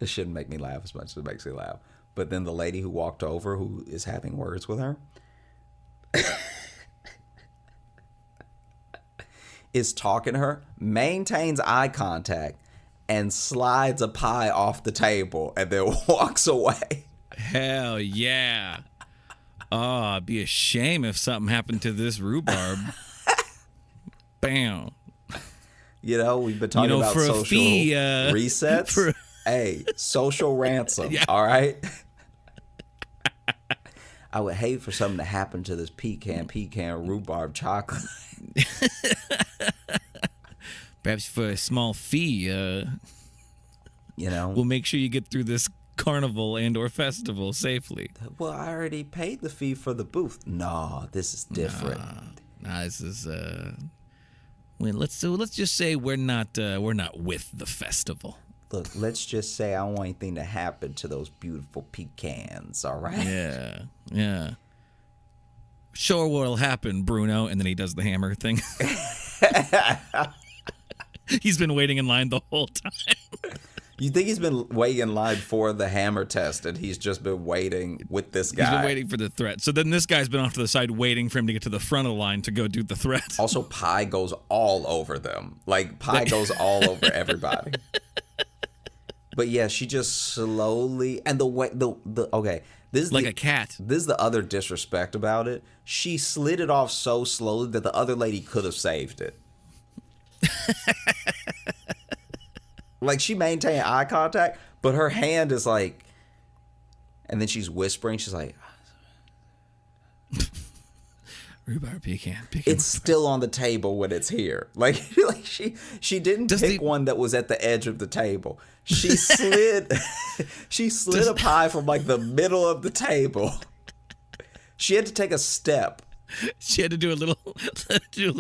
this shouldn't make me laugh as much as it makes me laugh. But then the lady who walked over, who is having words with her, is talking to her, maintains eye contact, and slides a pie off the table and then walks away. Hell yeah. Oh, it'd be a shame if something happened to this rhubarb. Bam. We've been talking about for social a fee, resets. Hey, social ransom. Yeah. All right. I would hate for something to happen to this pecan rhubarb chocolate. Perhaps for a small fee, we'll make sure you get through this carnival and or festival safely. Well, I already paid the fee for the booth. No, this is different. Nah, this is let's just say we're not with the festival. Look, let's just say I don't want anything to happen to those beautiful pecans, all right? Yeah. Sure what'll happen, Bruno, and then he does the hammer thing. He's been waiting in line the whole time. You think he's been waiting in line for the hammer test, and he's just been waiting with this guy? He's been waiting for the threat. So then this guy's been off to the side waiting for him to get to the front of the line to go do the threat. Also, pie goes all over them. Like, pie goes all over everybody. But yeah, she just slowly, and the way okay, this is like a cat. This is the other disrespect about it. She slid it off so slowly that the other lady could have saved it. Like, she maintained eye contact, but her hand is like, and then she's whispering. She's like, rhubarb pecan. It's still on the table when it's here. Like she didn't pick one that was at the edge of the table. She slid a pie from like the middle of the table. She had to take a step She had to do a little,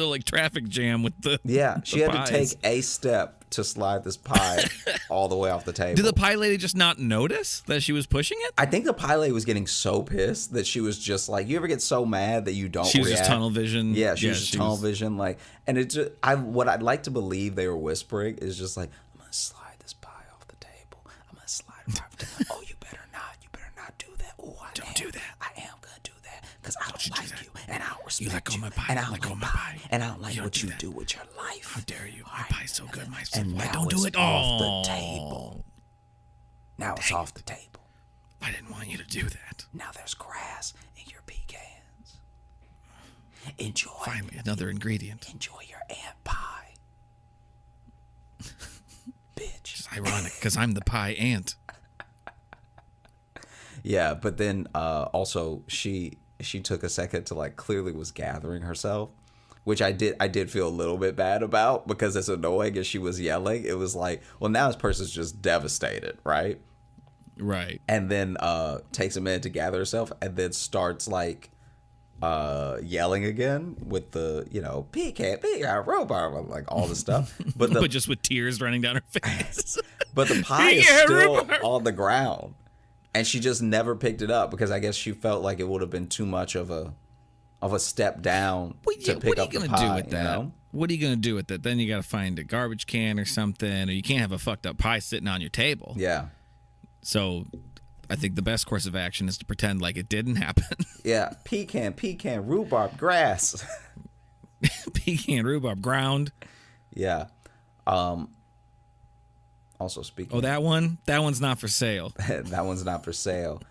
like traffic jam with the She the had pies. to take a step to slide this pie all the way off the table. Did the pie lady just not notice that she was pushing it? I think the pie lady was getting so pissed that she was just like, you ever get so mad that you don't She was react? just tunnel vision. Yeah, she was just tunnel vision. Like, and it just, what I'd like to believe they were whispering is just like, I'm going to slide this pie off the table. I'm going to slide it off the table. Oh, you better not do that. Oh, Don't do that. I am going to do that because I don't like you and I don't respect You let go of my pie. and I don't Let go like of my pie. pie. And I don't like You don't what do you that. do with your life. How dare you? All My right. pie's so good. And now don't do it's it. off the table. Now it's off the table. I didn't want you to do that. Now there's grass in your pecans. Enjoy. Finally, another ingredient. Enjoy your ant pie. Bitch. It's ironic because I'm the pie ant. Yeah, but then also she took a second to like clearly was gathering herself, which I did feel a little bit bad about because as annoying as she was yelling, it was like, well, now this person's just devastated, right? Right. And then takes a minute to gather herself and then starts like yelling again with the, pecan, rhubarb, like all the stuff. But But just with tears running down her face. but the pie is still on the ground. And she just never picked it up because I guess she felt like it would have been too much of a step down to pick up the pie. What are you gonna do with that? What are you gonna do with it? Then you got to find a garbage can or something, or you can't have a fucked up pie sitting on your table. Yeah. So, I think the best course of action is to pretend like it didn't happen. Yeah. Pecan, rhubarb, grass. Pecan, rhubarb, ground. Yeah. Also speaking. Oh, that one's not for sale. That one's not for sale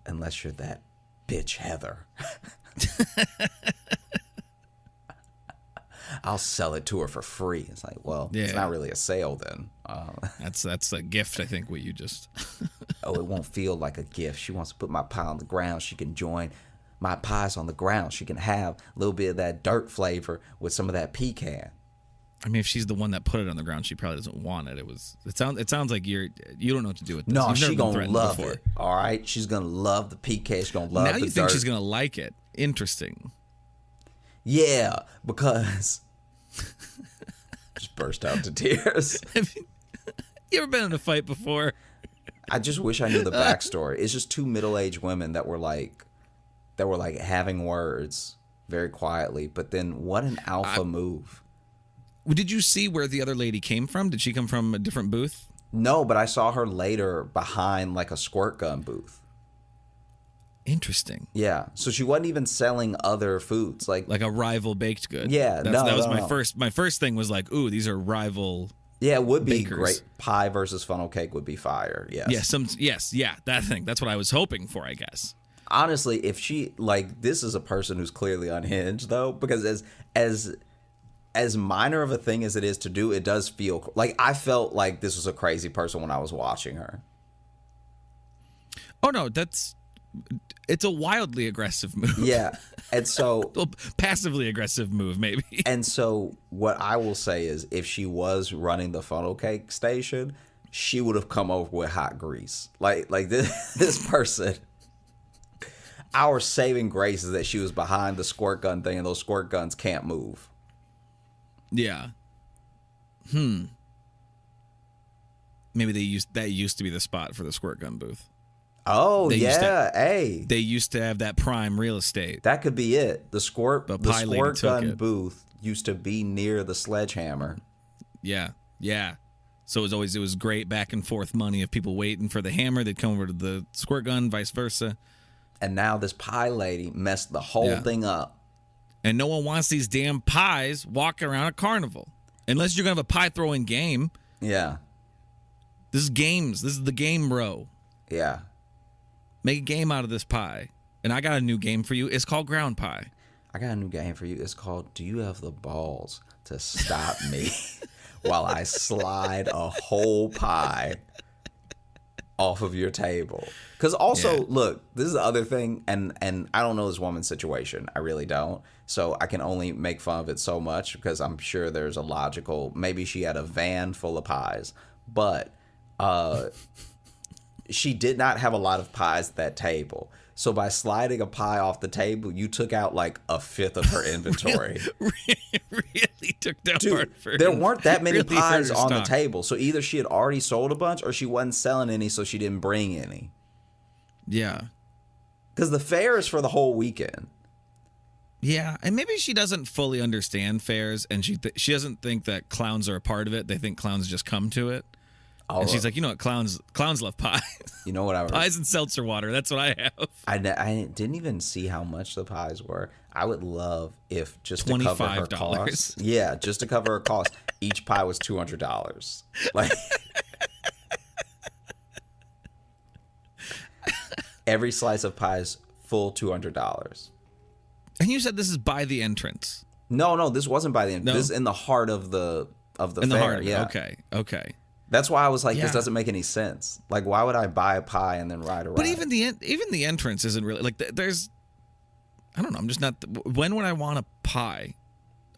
unless you're that bitch Heather. I'll sell it to her for free. It's like, well, it's not really a sale then. That's a gift, I think, what you just... Oh, it won't feel like a gift. She wants to put my pie on the ground. She can join my pies on the ground. She can have a little bit of that dirt flavor with some of that pecan. I mean, if she's the one that put it on the ground, she probably doesn't want it. It sounds like you don't know what to do with this. No, You've never she's been gonna threatened love before. it. All right, she's gonna love the pecan. She's gonna love now the you think dirt. she's gonna like it. Interesting. Yeah, because just burst out into tears. You ever been in a fight before? I just wish I knew the backstory. It's just two middle-aged women that were like having words very quietly, but then what an alpha move. Did you see where the other lady came from? Did she come from a different booth? No, but I saw her later behind like a squirt gun booth. Interesting. Yeah, so she wasn't even selling other foods like a rival baked good. Yeah, that was my first thing was like, ooh, these are rival. Yeah, it would be bakers. great. Pie versus funnel cake would be fire. Yes. Yeah, that thing. That's what I was hoping for, I guess. Honestly, if she this is a person who's clearly unhinged though, because as minor of a thing as it is to do, it does feel like I felt like this was a crazy person when I was watching her. Oh no, it's a wildly aggressive move. Yeah. And so well, passively aggressive move, maybe. And so what I will say is if she was running the funnel cake station, she would have come over with hot grease. Like this person, our saving grace is that she was behind the squirt gun thing and those squirt guns can't move. Yeah. Maybe that used to be the spot for the squirt gun booth. Oh, hey. They used to have that prime real estate. That could be it. The squirt gun it. booth used to be near the sledgehammer. Yeah. So it was great back and forth money of people waiting for the hammer. They'd come over to the squirt gun, vice versa. And now this pie lady messed the whole thing up. And no one wants these damn pies walking around a carnival. Unless you're going to have a pie throwing game. Yeah. This is games. This is the game row. Yeah. Make a game out of this pie. And I got a new game for you. It's called ground pie. I got a new game for you. It's called Do You Have the Balls to Stop Me While I Slide a Whole Pie Off of Your Table? Because also, look, this is the other thing, and I don't know this woman's situation. I really don't. So I can only make fun of it so much because I'm sure there's a logical, maybe she had a van full of pies, but she did not have a lot of pies at that table. So by sliding a pie off the table, you took out like a fifth of her inventory. Really took down Dude, part of her. there weren't that many really pies her on the stock. table. So either she had already sold a bunch or she wasn't selling any, so she didn't bring any. Yeah. Because the fair is for the whole weekend. Yeah, and maybe she doesn't fully understand fairs, and she doesn't think that clowns are a part of it. They think clowns just come to it. And she's like, you know what, clowns love pie. You know what I Pies and seltzer water. That's what I have. I didn't even see how much the pies were. I would love if just to cover her costs. Yeah, just to cover her costs, each pie was $200. Like every slice of pie is full $200. And you said this is by the entrance. No, this wasn't by the end. No? This is in the heart of the In fair. the heart of it. Yeah. Okay. That's why I was like, Yeah. this doesn't make any sense. Like, why would I buy a pie and then ride around? But even the entrance isn't really like there's. I don't know. I'm just not. When would I want a pie?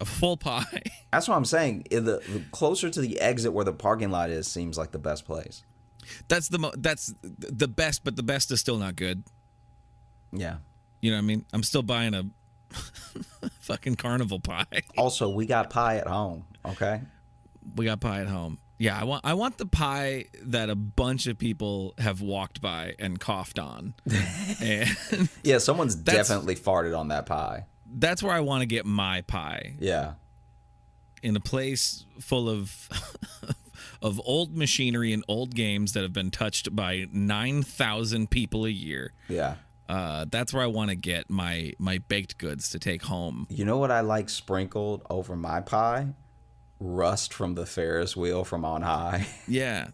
A full pie? That's what I'm saying. The closer to the exit where the parking lot is seems like the best place. That's the best, but the best is still not good. Yeah. You know what I mean? I'm still buying a fucking carnival pie. Also, we got pie at home. Okay. We got pie at home. Yeah, I want the pie that a bunch of people have walked by and coughed on. And Yeah, someone's definitely farted on that pie. that's where I want to get my pie. Yeah. In a place full of of old machinery and old games that have been touched by 9,000 people a year. Yeah. That's where I want to get my baked goods to take home. You know what I like sprinkled over my pie? Rust from the Ferris wheel from on high. Yeah.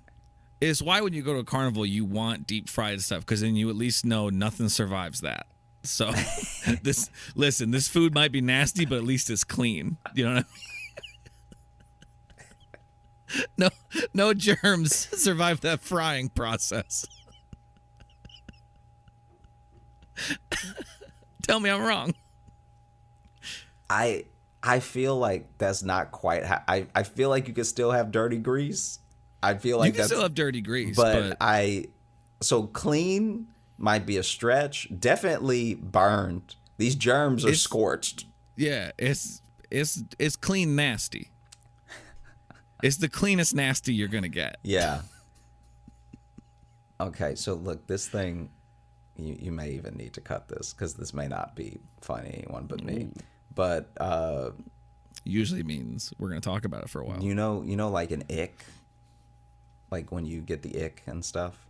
It's why when you go to a carnival, you want deep fried stuff, because then you at least know nothing survives that. So this food might be nasty, but at least it's clean. You know what I mean? No germs survive that frying process. Tell me I'm wrong. I feel like that's not quite I feel like you could still have dirty grease. I feel like You can still have dirty grease, but so clean might be a stretch. Definitely burned. These germs are scorched. yeah, it's clean nasty. It's the cleanest nasty you're gonna get. Yeah. Okay, so look, this thing, you may even need to cut this because this may not be funny to anyone but me. But Usually means we're gonna talk about it for a while. you know, like an ick, like when you get the ick and stuff.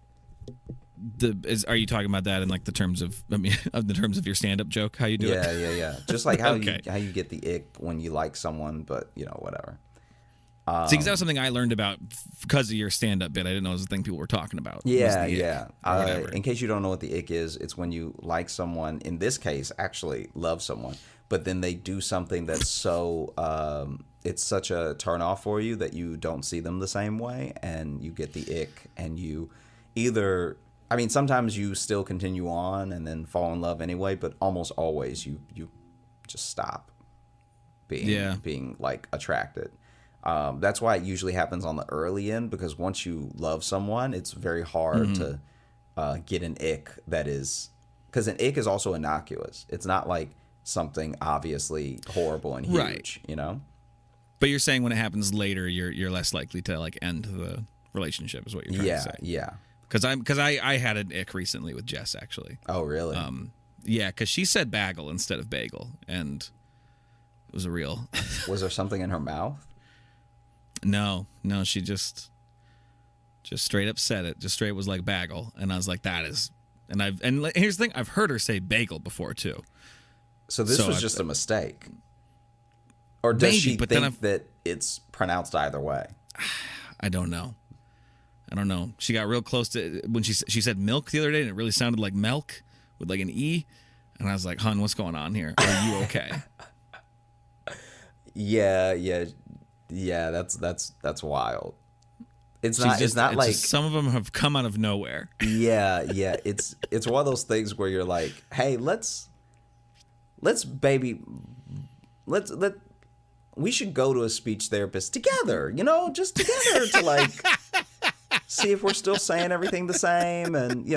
Are you talking about that in like the terms of the terms of your stand-up joke? How you do it? Yeah. Just like how Okay. how you get the ick when you like someone, but whatever. See, 'cause that was something I learned about because of your stand-up bit. I didn't know it was a thing people were talking about. Yeah. Whatever. In case you don't know what the ick is, it's when you like someone. In this case, actually love someone, but then they do something that's so it's such a turn off for you that you don't see them the same way, and you get the ick, and you either. I mean, sometimes you still continue on and then fall in love anyway, but almost always you just stop being like attracted. That's why it usually happens on the early end, because once you love someone, it's very hard to get an ick that is, because an ick is also innocuous. It's not like something obviously horrible and huge, Right. you know? But you're saying when it happens later, you're less likely to like end the relationship, is what you're trying to say. Yeah. Because I had an ick recently with Jess, actually. Oh, really? Yeah, because she said bagel instead of bagel, and it was a real. Was there something in her mouth? No, she just straight up said it. Just straight was like bagel, and I was like, that is. And here's the thing: I've heard her say bagel before too. So this was just a mistake, or does Maybe, she but then think that it's pronounced either way? I don't know. She got real close to when she said milk the other day, and it really sounded like milk with like an E, and I was like, "Hun, what's going on here? Are you okay?" Yeah. That's wild. It's not like some of them have come out of nowhere. Yeah. It's one of those things where you're like, hey, we should go to a speech therapist together, just together to like see if we're still saying everything the same, and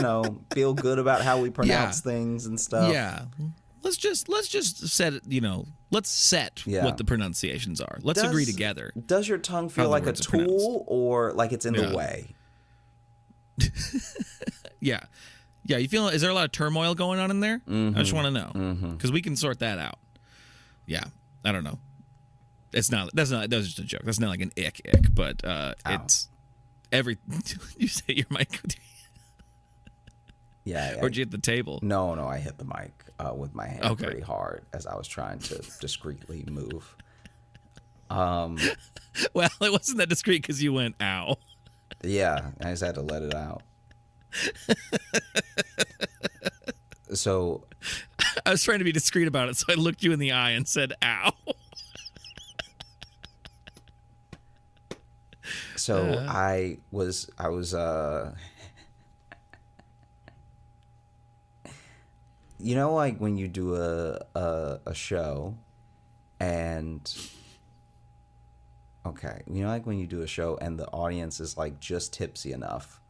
feel good about how we pronounce things and stuff. Yeah. Let's just set it, let's set what the pronunciations are. Let's agree together. Does your tongue feel like a tool or like it's in the way? Yeah. Yeah, you feel, is there a lot of turmoil going on in there? Mm-hmm. I just want to know. Because we can sort that out. Yeah. I don't know. That's just a joke. That's not like an ick, but it's every, you say your mic. Yeah. Or did you hit the table? No, I hit the mic with my hand pretty hard as I was trying to discreetly move. Well, it wasn't that discreet because you went, ow. Yeah, I just had to let it out. So I was trying to be discreet about it, so I looked you in the eye and said, ow. So I was like when you do a show and like when you do a show and the audience is like just tipsy enough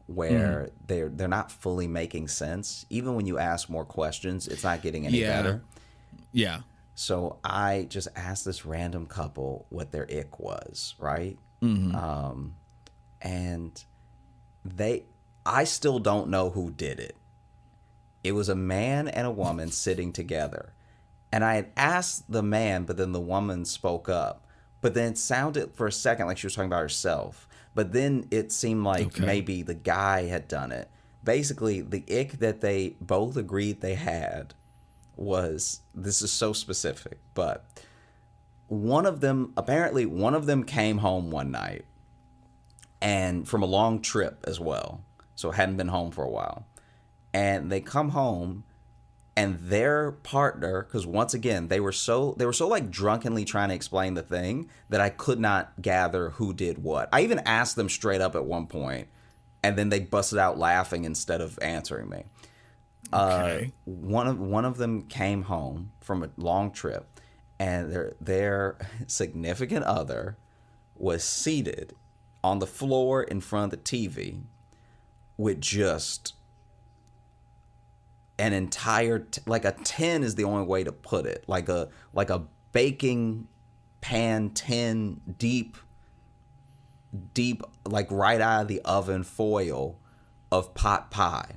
where they're not fully making sense. Even when you ask more questions, it's not getting any better. Yeah. So I just asked this random couple what their ick was, right? And I still don't know who did it. It was a man and a woman sitting together. And I had asked the man, but then the woman spoke up. But then it sounded for a second like she was talking about herself. But then it seemed like maybe the guy had done it. Basically, the ick that they both agreed they had was, this is so specific, but one of them came home one night and from a long trip as well. So hadn't been home for a while. And they come home and their partner, because once again, they were so like drunkenly trying to explain the thing that I could not gather who did what. I even asked them straight up at one point, and then they busted out laughing instead of answering me. One of them came home from a long trip, and their significant other was seated on the floor in front of the TV with just an entire like a tin is the only way to put it, like a baking pan tin, deep like right out of the oven foil of pot pie.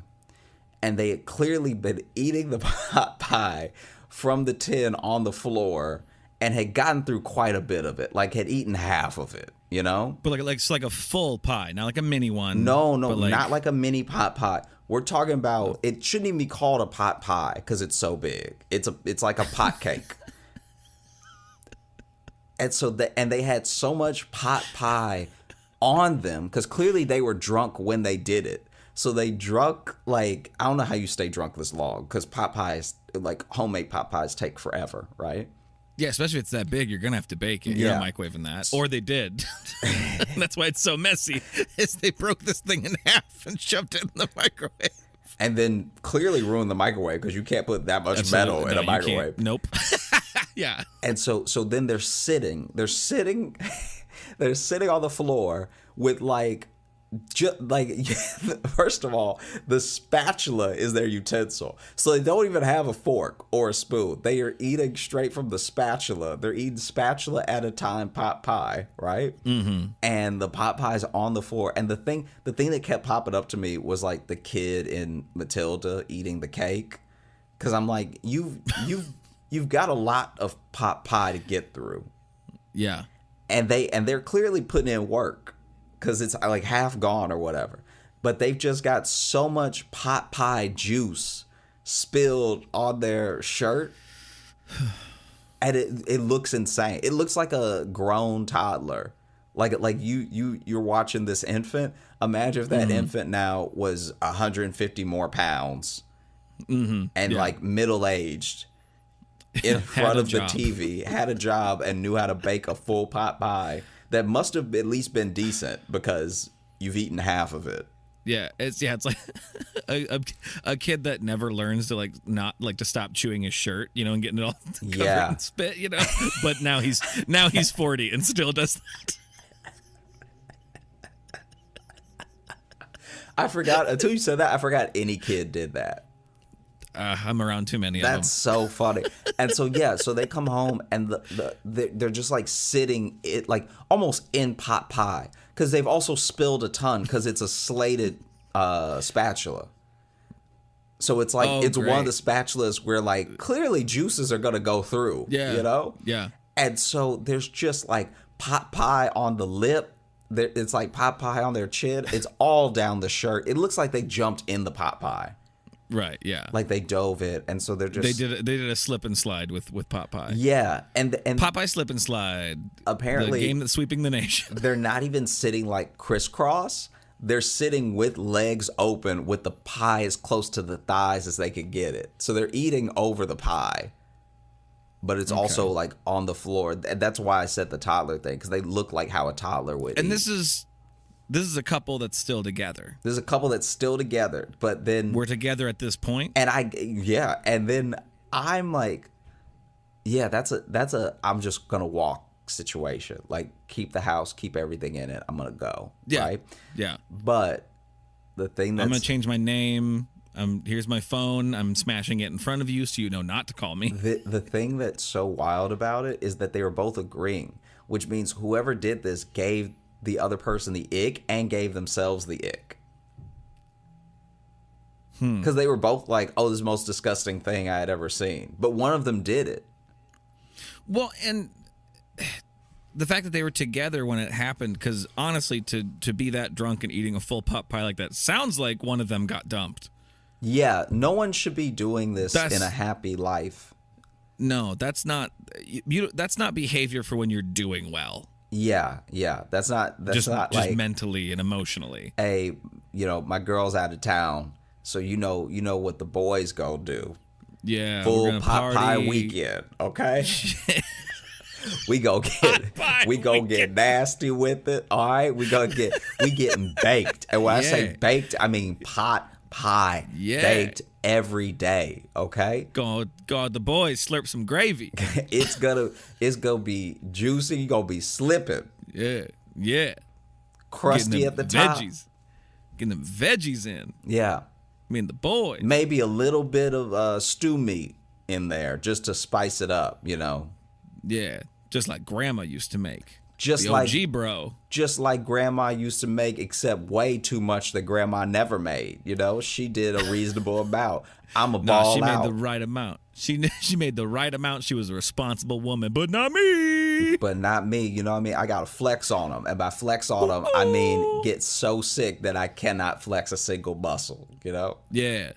And they had clearly been eating the pot pie from the tin on the floor and had gotten through quite a bit of it, like had eaten half of it, But it's like a full pie, not like a mini one. No, not like a mini pot pie. We're talking about, it shouldn't even be called a pot pie because it's so big. It's like a pot cake. And so they had so much pot pie on them because clearly they were drunk when they did it. So they drunk, like, I don't know how you stay drunk this long because pot pies, like homemade pot pies, take forever, right? Yeah, especially if it's that big, you're going to have to bake it. You're not microwaving that. Or they did. That's why it's so messy, is they broke this thing in half and shoved it in the microwave. And then clearly ruined the microwave because you can't put that much metal in a microwave. Nope. Yeah. And so then they're sitting on the floor with first of all, the spatula is their utensil. So they don't even have a fork or a spoon. They are eating straight from the spatula. They're eating spatula at a time pot pie, right? Mm-hmm. And the pot pie's on the floor. And the thing that kept popping up to me was like the kid in Matilda eating the cake. Because I'm like, you've got a lot of pot pie to get through. Yeah. And they're clearly putting in work. Because it's like half gone or whatever. But they've just got so much pot pie juice spilled on their shirt. And it looks insane. It looks like a grown toddler. Like you're watching this infant. Imagine if that infant now was 150 more pounds. Mm-hmm. And like middle-aged. In front of the TV. Had a job and knew how to bake a full pot pie. That must have at least been decent because you've eaten half of it. Yeah, it's like a kid that never learns to to stop chewing his shirt, and getting it all covered in spit, But now he's 40 and still does that. I forgot until you said that. I forgot any kid did that. I'm around too many of them. That's so funny. And so so they come home and they're just like sitting it like almost in pot pie because they've also spilled a ton because it's a slated spatula. So it's like it's great. one of the spatulas where like clearly juices are gonna go through. Yeah, you know. Yeah. And so there's just like pot pie on the lip. It's like pot pie on their chin. It's all down the shirt. It looks like they jumped in the pot pie. Right, yeah. Like they dove it, and so they're just they did a slip and slide with pot pie. Yeah, and Popeye slip and slide. Apparently, the game that's sweeping the nation. They're not even sitting like crisscross. They're sitting with legs open, with the pie as close to the thighs as they could get it. So they're eating over the pie, but it's also like on the floor. And that's why I said the toddler thing, because they look like how a toddler would. And eat. This is a couple that's still together. There's a couple that's still together, but then we're together at this point. And and then I'm like, yeah, that's a I'm just gonna walk situation. Like keep the house, keep everything in it. I'm gonna go. Yeah. Right? Yeah. But the thing I'm gonna change my name. Here's my phone. I'm smashing it in front of you so you know not to call me. The thing that's so wild about it is that they were both agreeing, which means whoever did this gave the other person the ick and gave themselves the ick. Because they were both like, oh, this is the most disgusting thing I had ever seen. But one of them did it. Well, and the fact that they were together when it happened, because honestly, to be that drunk and eating a full pot pie like that sounds like one of them got dumped. Yeah, no one should be doing this in a happy life. No, that's not behavior for when you're doing well. Yeah, that's not just like mentally and emotionally. Hey, my girl's out of town, so you know what the boys go do. Yeah, full pot pie weekend, okay? we go get nasty with it. All right, we getting baked, and when I say baked, I mean pot pie baked every day. Okay, God, the boys slurp some gravy. it's gonna be juicy. You gonna be slipping. Yeah, crusty at the top. Getting them veggies in. Yeah, I mean the boys. Maybe a little bit of stew meat in there just to spice it up. Yeah, just like Grandma used to make. Just the like OG bro. Just like Grandma used to make, except way too much that Grandma never made. She did a reasonable amount. I'm a ball out. She made the right amount. She made the right amount. She was a responsible woman, but not me. But not me. You know what I mean? I got to flex on them. And by flex on them, I mean get so sick that I cannot flex a single muscle, Yeah.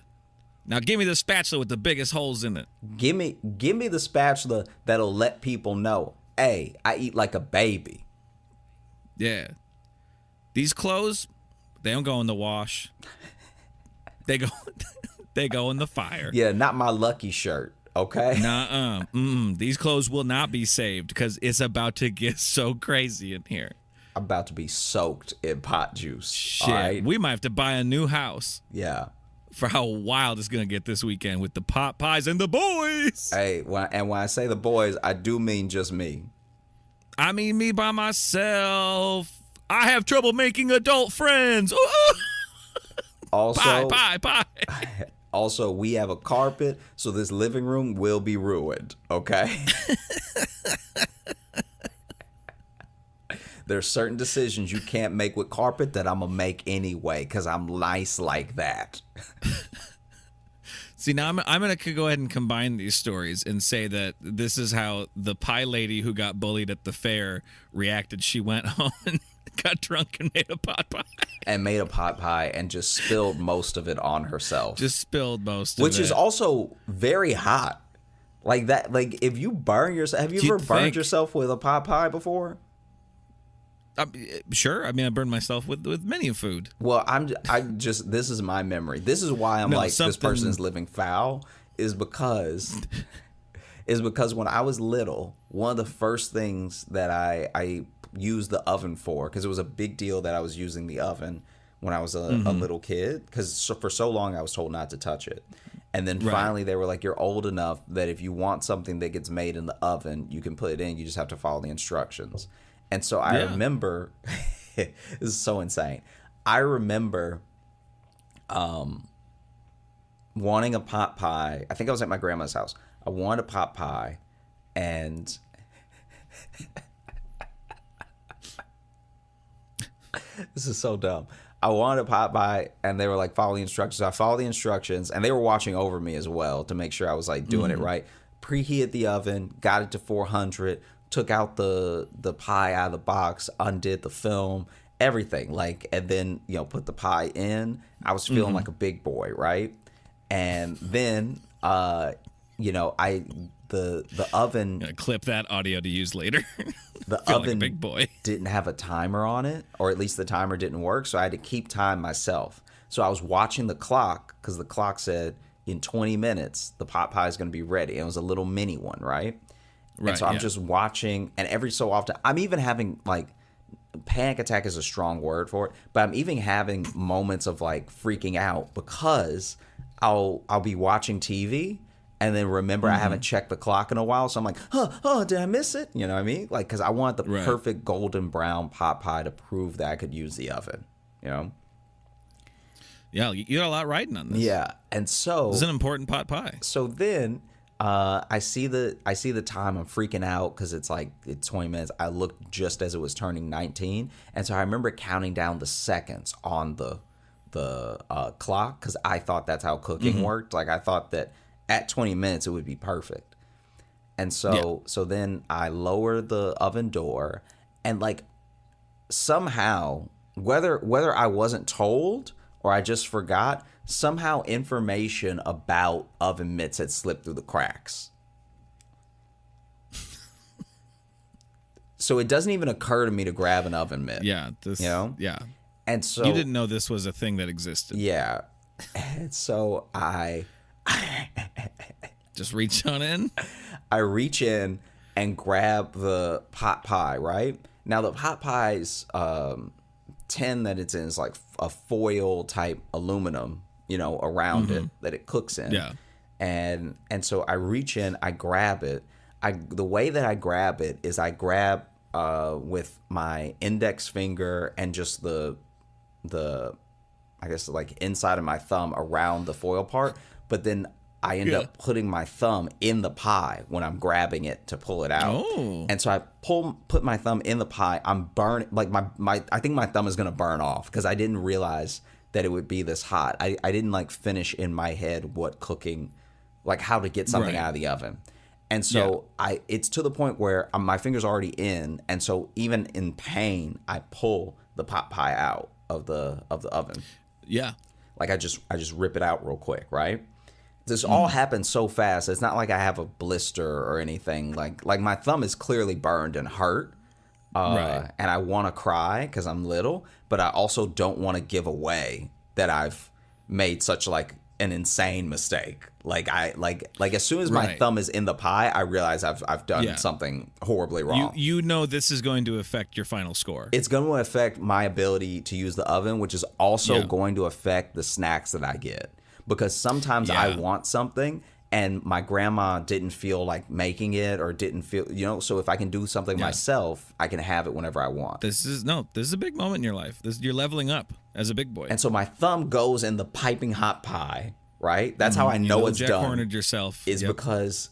Now give me the spatula with the biggest holes in it. Give me the spatula that'll let people know, hey, I eat like a baby. Yeah. These clothes, they don't go in the wash. They go in the fire. Yeah, not my lucky shirt, okay? Nuh-uh. These clothes will not be saved because it's about to get so crazy in here. I'm about to be soaked in pot juice. Shit. All right? We might have to buy a new house. Yeah. For how wild it's going to get this weekend with the pot pies and the boys. Hey, when I say the boys, I do mean just me. I mean me by myself. I have trouble making adult friends. Ooh. Also, pie. Also, we have a carpet, so this living room will be ruined, okay? There's certain decisions you can't make with carpet that I'm going to make anyway because I'm nice like that. See, now I'm going to go ahead and combine these stories and say that this is how the pie lady who got bullied at the fair reacted. She went home and got drunk and made a pot pie. And made a pot pie and just spilled most of it on herself. Just spilled most of it. Which is also very hot. Like that, like if you burn yourself, have you ever burned yourself with a pot pie before? Sure. I mean, I burned myself with many food. Well, this is my memory. This is why I'm this person's living foul is because when I was little, one of the first things that I used the oven for, because it was a big deal that I was using the oven when I was a little kid, because for so long I was told not to touch it. And then finally they were like, you're old enough that if you want something that gets made in the oven, you can put it in. You just have to follow the instructions. And so I remember, this is so insane. I remember wanting a pot pie. I think I was at my grandma's house. I wanted a pot pie, and this is so dumb. I wanted a pot pie, and they were like, follow the instructions. So I followed the instructions, and they were watching over me as well to make sure I was like doing it right. Preheated the oven, got it to 400, took out the pie out of the box, undid the film, everything. Like, and then, you know, put the pie in. I was feeling like a big boy, right? And then, you know, the oven. Gonna clip that audio to use later. The Feel oven like a big boy. didn't have a timer on it, or at least the timer didn't work, so I had to keep time myself. So I was watching the clock because the clock said in 20 minutes the pot pie is going to be ready. And it was a little mini one, right? And so I'm just watching, and every so often I'm even having like panic attack is a strong word for it, but I'm even having moments of like freaking out because I'll be watching TV. And then remember, I haven't checked the clock in a while, so I'm like, oh, did I miss it? You know what I mean? Like, because I want the perfect golden brown pot pie to prove that I could use the oven. You know? Yeah, you got a lot riding on this. Yeah, and so this is an important pot pie. So then, I see the time. I'm freaking out because it's 20 minutes. I looked just as it was turning 19, and so I remember counting down the seconds on the clock because I thought that's how cooking worked. Like I thought that at 20 minutes it would be perfect. And so then I lower the oven door, and like somehow, whether I wasn't told or I just forgot, somehow information about oven mitts had slipped through the cracks. So it doesn't even occur to me to grab an oven mitt. Yeah, you know? Yeah. And so you didn't know this was a thing that existed. Yeah. And so I just reach on in. I reach in and grab the pot pie, right? Now the pot pie's tin that it's in is like a foil type aluminum, you know, around it that it cooks in. Yeah. And so I reach in, I grab it. The way that I grab it is I grab with my index finger and just the I guess like inside of my thumb around the foil part, but then I end up putting my thumb in the pie when I'm grabbing it to pull it out. Oh. And so I put my thumb in the pie. I'm burning, like I think my thumb is going to burn off because I didn't realize that it would be this hot. I didn't like finish in my head what cooking, like how to get something out of the oven. And so it's to the point where my finger's already in. And so even in pain, I pull the pot pie out of the oven. Yeah. Like I just rip it out real quick, right? This all happens so fast. It's not like I have a blister or anything. Like my thumb is clearly burned and hurt. And I want to cry because I'm little, but I also don't want to give away that I've made such like an insane mistake. Like as soon as my thumb is in the pie, I realize I've done something horribly wrong. You know this is going to affect your final score. It's going to affect my ability to use the oven, which is also going to affect the snacks that I get. Because sometimes I want something and my grandma didn't feel like making it or didn't feel, you know, so if I can do something myself, I can have it whenever I want. This is a big moment in your life. You're leveling up as a big boy. And so my thumb goes in the piping hot pie, right? That's how I know it's Jack done. Hornered yourself. Is because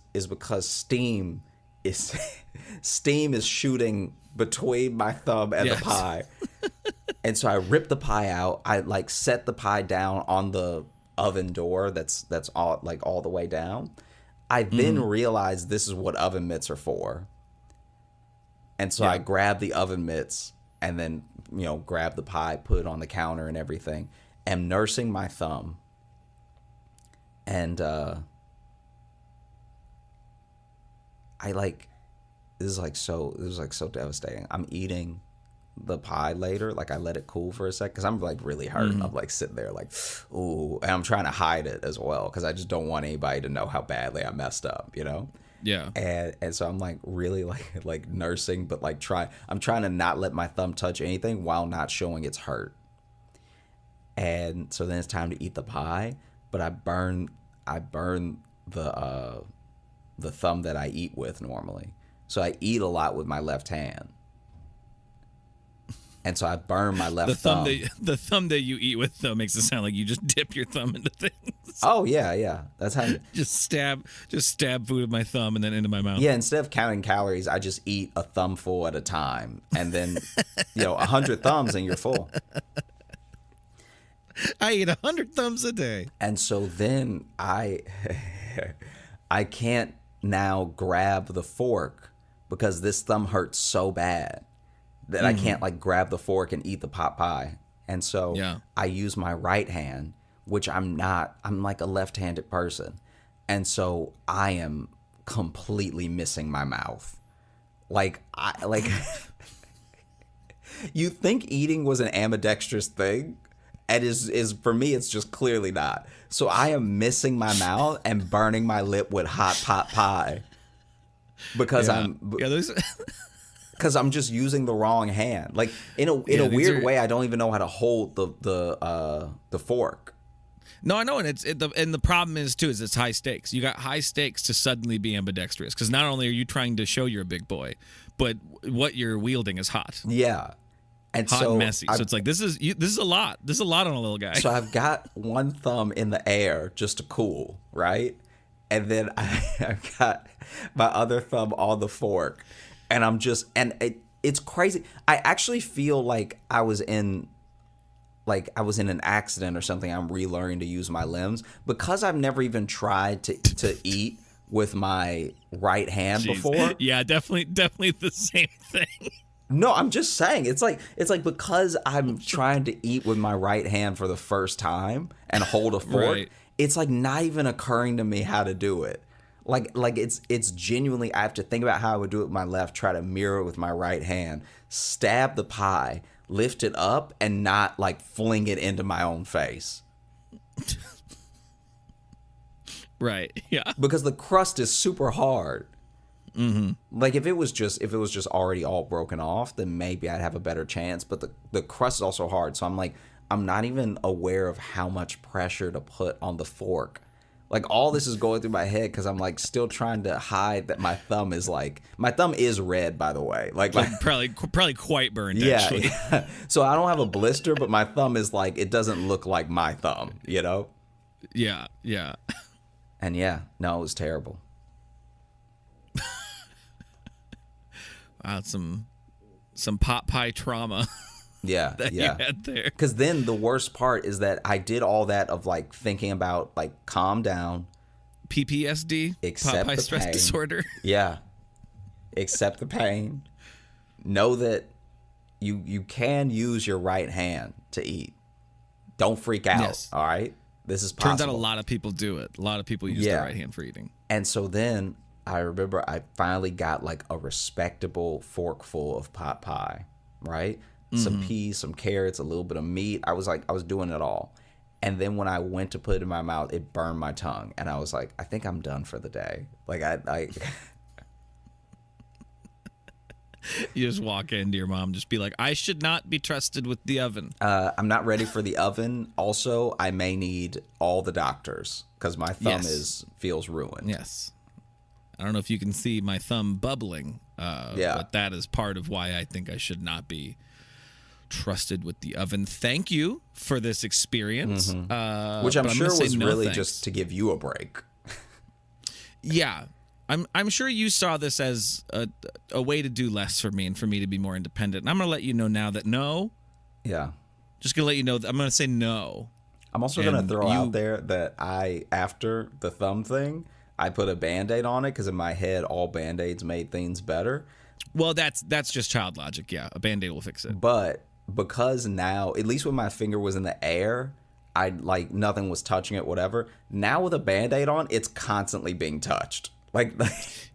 steam is shooting between my thumb and the pie. And so I rip the pie out. I like set the pie down on the oven door that's all like all the way down. I then realized this is what oven mitts are for. And so I grab the oven mitts and then, you know, grab the pie, put it on the counter and everything. Am nursing my thumb. And I like this was so devastating. I'm eating the pie later, like I let it cool for a sec because I'm like really hurt. I'm like sitting there like, ooh, and I'm trying to hide it as well because I just don't want anybody to know how badly I messed up, you know? Yeah. And so I'm like really like nursing, but like I'm trying to not let my thumb touch anything while not showing it's hurt. And so then it's time to eat the pie, but I burn the thumb that I eat with normally. So I eat a lot with my left hand. And so I burned my left The thumb thumb. the thumb that you eat with though makes it sound like you just dip your thumb into things. Oh yeah. That's how. Just stab food with my thumb and then into my mouth. Yeah, instead of counting calories, I just eat a thumbful at a time, and then 100 thumbs and you're full. I eat 100 thumbs a day. And so then I can't now grab the fork because this thumb hurts so bad that I can't like grab the fork and eat the pot pie. And so I use my right hand, which I'm like a left-handed person. And so I am completely missing my mouth. You think eating was an ambidextrous thing? And is for me, it's just clearly not. So I am missing my mouth and burning my lip with hot pot pie because because I'm just using the wrong hand. Like in a weird way, I don't even know how to hold the fork. No, I know, and the problem is too is it's high stakes. You got high stakes to suddenly be ambidextrous because not only are you trying to show you're a big boy, but what you're wielding is hot. Yeah. And hot and messy. So it's like this is a lot. This is a lot on a little guy. So I've got one thumb in the air just to cool, right? And then I've got my other thumb on the fork, and I'm just it's crazy. I actually feel like I was in an accident or something. I'm relearning to use my limbs because I've never even tried to eat with my right hand before. Yeah, definitely the same thing. No, I'm just saying it's like because I'm trying to eat with my right hand for the first time and hold a fork, right. It's like not even occurring to me how to do it. Like it's genuinely I have to think about how I would do it with my left, try to mirror it with my right hand, stab the pie, lift it up, and not like fling it into my own face. Right. Yeah. Because the crust is super hard. Mm-hmm. Like if it was just already all broken off, then maybe I'd have a better chance. But the crust is also hard, so I'm not even aware of how much pressure to put on the fork. Like all this is going through my head because I'm like still trying to hide that my thumb is red, by the way. Like probably quite burned. Yeah, actually. Yeah. So I don't have a blister, but my thumb is like it doesn't look like my thumb, Yeah. Yeah. And yeah, no, it was terrible. Wow, some pot pie trauma. Yeah, that you had there. Because then the worst part is that I did all that of like thinking about like calm down, PTSD, accept pot pie the stress pain. disorder. Yeah, accept the pain. Know that you can use your right hand to eat. Don't freak out. Yes. All right, this is possible. Turns out a lot of people do it. A lot of people use their right hand for eating. And so then I remember I finally got like a respectable forkful of pot pie, right? Some peas, some carrots, a little bit of meat. I was doing it all. And then when I went to put it in my mouth, it burned my tongue. And I was like, I think I'm done for the day. Like I You just walk into your mom, just be like, I should not be trusted with the oven. I'm not ready for the oven. Also, I may need all the doctors because my thumb feels ruined. Yes. I don't know if you can see my thumb bubbling. But that is part of why I think I should not be trusted with the oven. Thank you for this experience. Which I'm sure was really just to give you a break. Yeah. I'm sure you saw this as a way to do less for me and for me to be more independent. And I'm going to let you know now that no. Yeah. Just going to let you know that I'm going to say no. I'm also going to throw out there that after the thumb thing, I put a Band-Aid on it because in my head, all Band-Aids made things better. Well, that's just child logic. Yeah, a Band-Aid will fix it. But because now, at least when my finger was in the air, nothing was touching it, whatever. Now with a Band-Aid on, it's constantly being touched.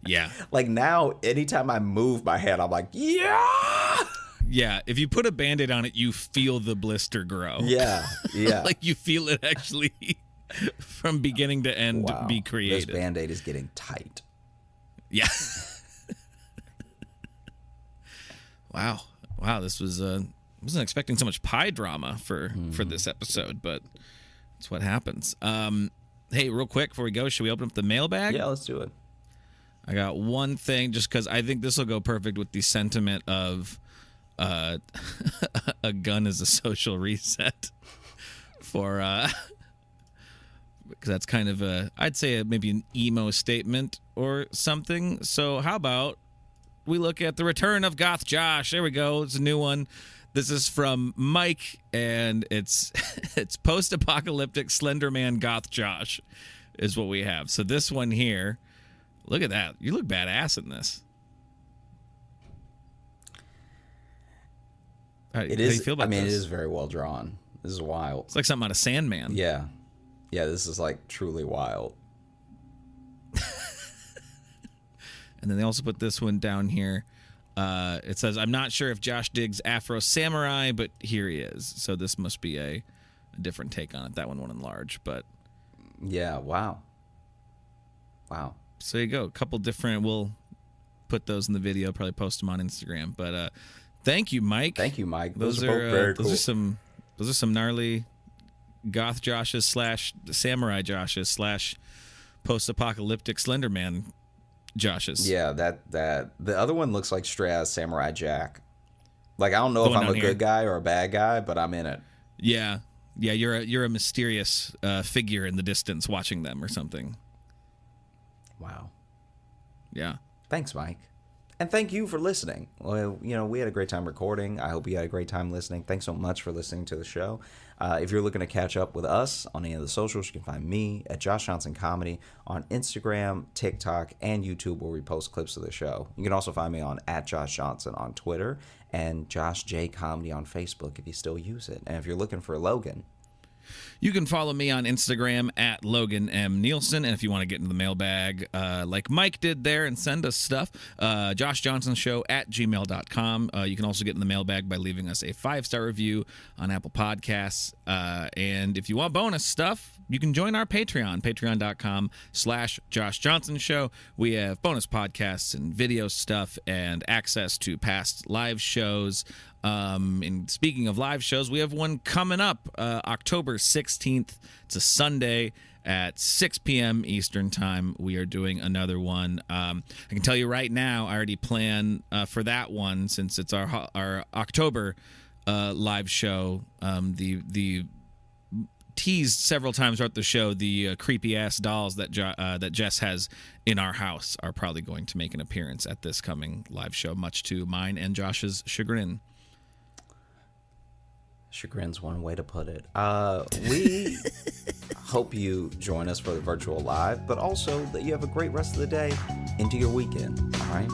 Yeah. Like now, anytime I move my head, I'm like, yeah. Yeah, if you put a Band-Aid on it, you feel the blister grow. Yeah, yeah. Like you feel it actually from beginning to end be created. This Band-Aid is getting tight. Yeah. Wow, this was I wasn't expecting so much pie drama for this episode, but that's what happens. Hey, real quick before we go, should we open up the mailbag? Yeah, let's do it. I got one thing just because I think this will go perfect with the sentiment of a gun is a social reset for because that's kind of I'd say maybe an emo statement or something. So how about we look at the return of Goth Josh? There we go. It's a new one. This is from Mike, and it's it's post-apocalyptic Slender Man Goth Josh is what we have. So this one here, look at that. You look badass in this. How do you feel about this? It is very well drawn. This is wild. It's like something out of Sandman. Yeah. Yeah, this is like truly wild. And then they also put this one down here. It says, I'm not sure if Josh digs Afro Samurai, but here he is. So this must be a different take on it. That one went enlarged, but... Yeah, wow. Wow. So there you go. A couple different... We'll put those in the video, probably post them on Instagram. But thank you, Mike. Thank you, Mike. Those are both very cool. Those are some gnarly Goth Joshes / Samurai Joshes / post-apocalyptic Slenderman Joshes. Yeah, that the other one looks like straight out of Samurai Jack. Like, I don't know if I'm a good guy or a bad guy, but I'm in it. Yeah. Yeah, you're a mysterious figure in the distance watching them or something. Wow. Yeah. Thanks, Mike. And thank you for listening. Well, we had a great time recording. I hope you had a great time listening. Thanks so much for listening to the show. If you're looking to catch up with us on any of the socials, you can find me at Josh Johnson Comedy on Instagram, TikTok, and YouTube, where we post clips of the show. You can also find me on @JoshJohnson on Twitter and Josh J Comedy on Facebook if you still use it. And if you're looking for Logan, you can follow me on Instagram at Logan M. Nielsen. And if you want to get into the mailbag like Mike did there and send us stuff, joshjohnsonshow @gmail.com. You can also get in the mailbag by leaving us a 5-star review on Apple Podcasts. And if you want bonus stuff, you can join our Patreon, patreon.com/JoshJohnsonShow. We have bonus podcasts and video stuff and access to past live shows. And speaking of live shows, we have one coming up October 16th. It's a Sunday at 6 p.m. Eastern time. We are doing another one. I can tell you right now, I already plan for that one since it's our October live show. The teased several times throughout the show, the creepy ass dolls that that Jess has in our house are probably going to make an appearance at this coming live show, much to mine and Josh's chagrin. Chagrin's one way to put it. We hope you join us for the virtual live, but also that you have a great rest of the day into your weekend. All right?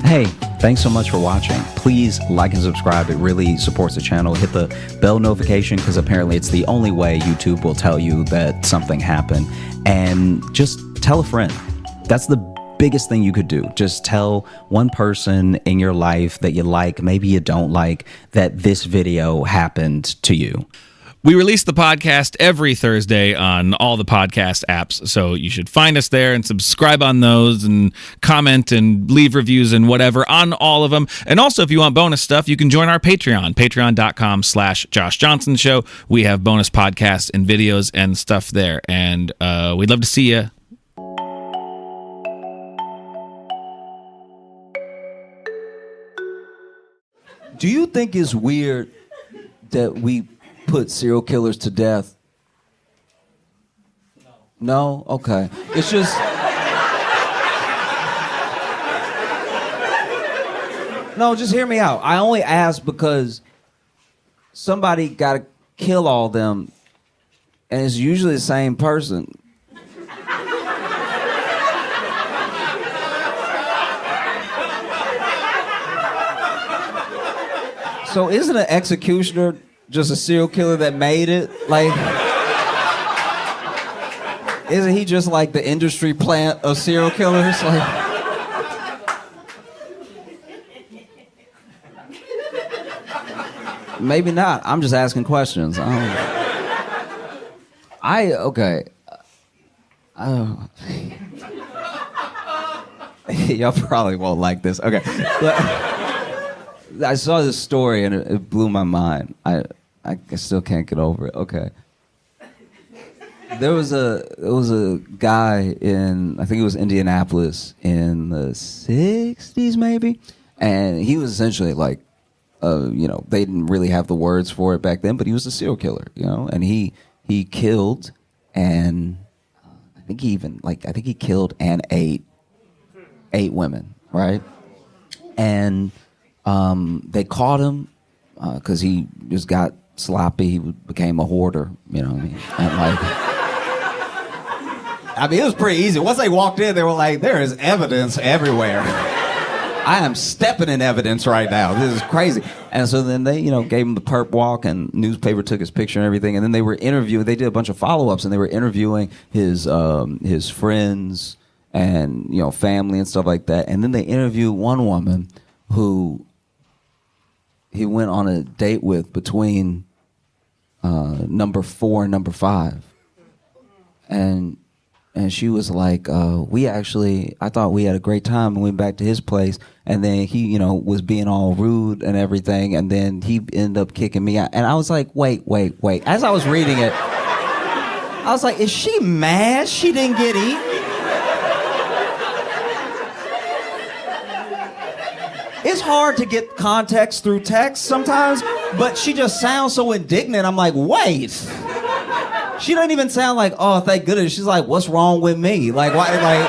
Hey, thanks so much for watching. Please like and subscribe. It really supports the channel. Hit the bell notification because apparently it's the only way YouTube will tell you that something happened. And just tell a friend. That's the biggest thing you could do. Just tell one person in your life that you like, maybe you don't like, that this video happened to you. We release the podcast every Thursday on all the podcast apps, so you should find us there and subscribe on those and comment and leave reviews and whatever on all of them. And also, if you want bonus stuff, you can join our Patreon, patreon.com/JoshJohnsonShow. We have bonus podcasts and videos and stuff there, and we'd love to see you. Do you think it's weird that we put serial killers to death? No? Okay. It's just... No, just hear me out. I only ask because somebody got to kill all them, and it's usually the same person. So isn't an executioner just a serial killer that made it? Like, isn't he just like the industry plant of serial killers? Like, maybe not. I'm just asking questions. Okay. Y'all probably won't like this. Okay. I saw this story and it blew my mind. I still can't get over it. Okay. There was a guy in, I think it was Indianapolis in the 60s maybe, and he was essentially like they didn't really have the words for it back then, but he was a serial killer, and he killed, and I think he killed and ate 8 women, right? And they caught him because he just got sloppy. He became a hoarder, you know what I mean? And it was pretty easy. Once they walked in, they were like, there is evidence everywhere. I am stepping in evidence right now. This is crazy. And so then they, gave him the perp walk, and newspaper took his picture and everything. And then they were interviewing. They did a bunch of follow-ups, and they were interviewing his friends and family and stuff like that. And then they interviewed one woman who he went on a date with between number 4 and number 5, and she was like, I thought we had a great time and went back to his place, and then he, was being all rude and everything, and then he ended up kicking me out. And I was like, wait. As I was reading it, I was like, is she mad she didn't get eaten? It's hard to get context through text sometimes, but she just sounds so indignant. I'm like, wait. She doesn't even sound like, oh, thank goodness. She's like, what's wrong with me? Like, why? Like,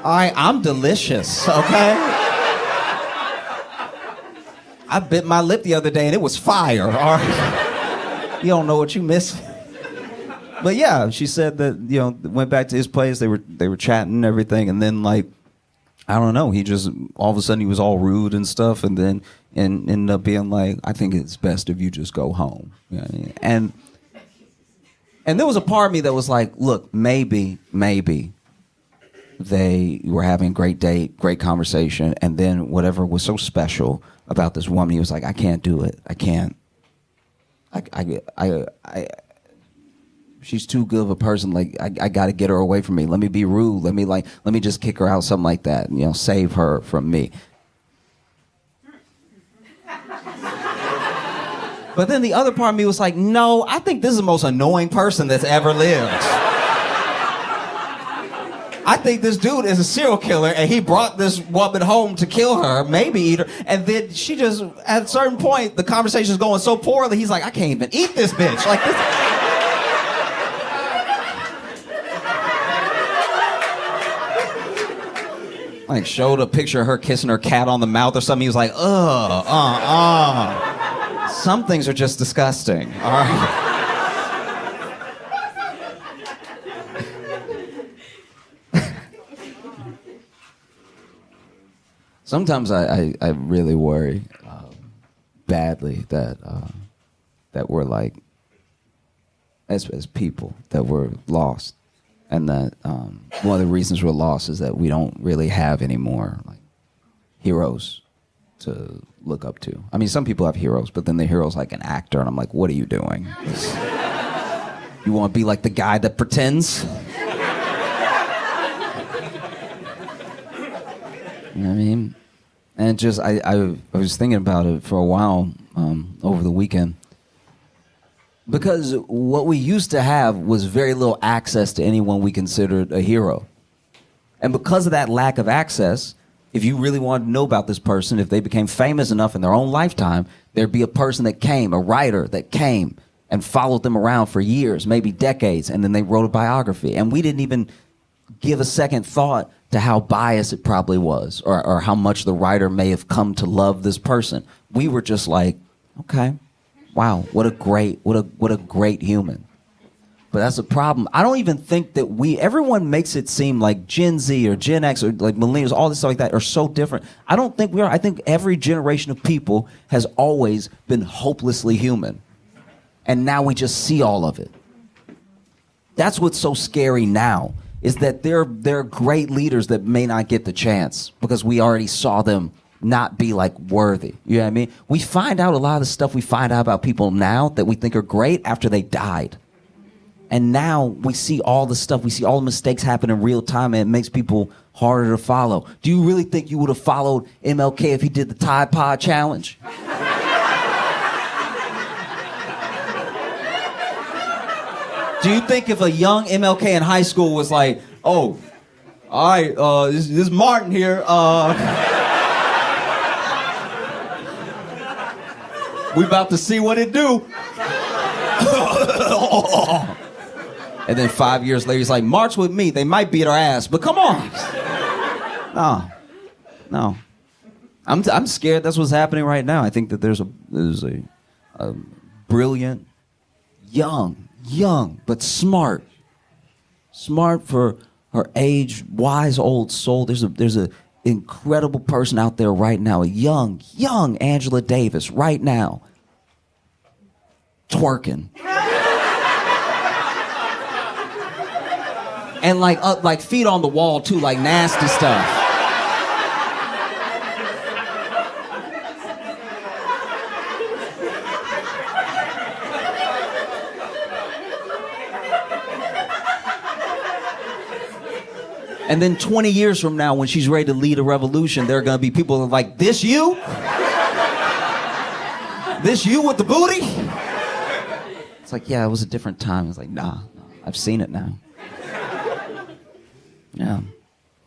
all right, I'm delicious, okay? I bit my lip the other day and it was fire, all right? You don't know what you missed. But yeah, she said that, went back to his place. They were chatting and everything, and then I don't know, he just, all of a sudden he was all rude and stuff, and then ended up being like, I think it's best if you just go home. You know what I mean? And there was a part of me that was like, look, maybe they were having a great date, great conversation, and then whatever was so special about this woman, he was like, I can't do it. I can't. She's too good of a person. Like, I got to get her away from me. Let me be rude. Let me just kick her out, something like that. Save her from me. But then the other part of me was like, no, I think this is the most annoying person that's ever lived. I think this dude is a serial killer, and he brought this woman home to kill her, maybe eat her, and then she just, at a certain point, the conversation's going so poorly, he's like, I can't even eat this bitch. Like, this... Like, showed a picture of her kissing her cat on the mouth or something. He was like, Some things are just disgusting, all right? Sometimes I really worry badly that we're like, as people, that we're lost. And that one of the reasons we're lost is that we don't really have any more heroes to look up to. I mean, some people have heroes, but then the hero's like an actor, and I'm like, what are you doing? You want to be like the guy that pretends? You know what I mean? And just, I was thinking about it for a while over the weekend. Because what we used to have was very little access to anyone we considered a hero. And because of that lack of access, if you really wanted to know about this person, if they became famous enough in their own lifetime, there'd be a person that came, a writer that came and followed them around for years, maybe decades, and then they wrote a biography. And we didn't even give a second thought to how biased it probably was, or how much the writer may have come to love this person. We were just like, okay, wow, what a great human. But that's the problem. I don't even think that everyone makes it seem like Gen Z or Gen X or like millennials, all this stuff like that are so different. I don't think we are. I think every generation of people has always been hopelessly human. And now we just see all of it. That's what's so scary now, is that there are great leaders that may not get the chance because we already saw them not be like worthy. You know what I mean? We find out a lot of the stuff we find out about people now that we think are great after they died. And now we see all the stuff, we see all the mistakes happen in real time, and it makes people harder to follow. Do you really think you would have followed MLK if he did the Tide Pod Challenge? Do you think if a young MLK in high school was like, oh, all right, this is Martin here, We about to see what it do. And then 5 years later, he's like, march with me. They might beat our ass, but come on. No. I'm scared that's what's happening right now. I think that there's a brilliant, young, but smart for her age, wise old soul. There's a incredible person out there right now, a young Angela Davis right now, twerking. And like feet on the wall too, like nasty stuff. And then 20 years from now, when she's ready to lead a revolution, there are going to be people that are like, this you? This you with the booty? It's like, yeah, it was a different time. It's like, nah, I've seen it now. Yeah,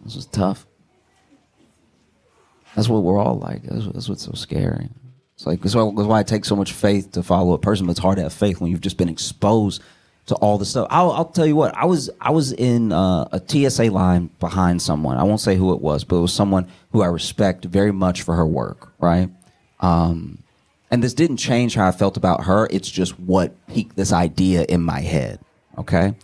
this was tough. That's what we're all like. That's what's so scary. It's like, that's why it takes so much faith to follow a person, but it's hard to have faith when you've just been exposed to all the stuff. I'll tell you what, I was in a TSA line behind someone. I won't say who it was, but it was someone who I respect very much for her work, right? And this didn't change how I felt about her. It's just what piqued this idea in my head, okay?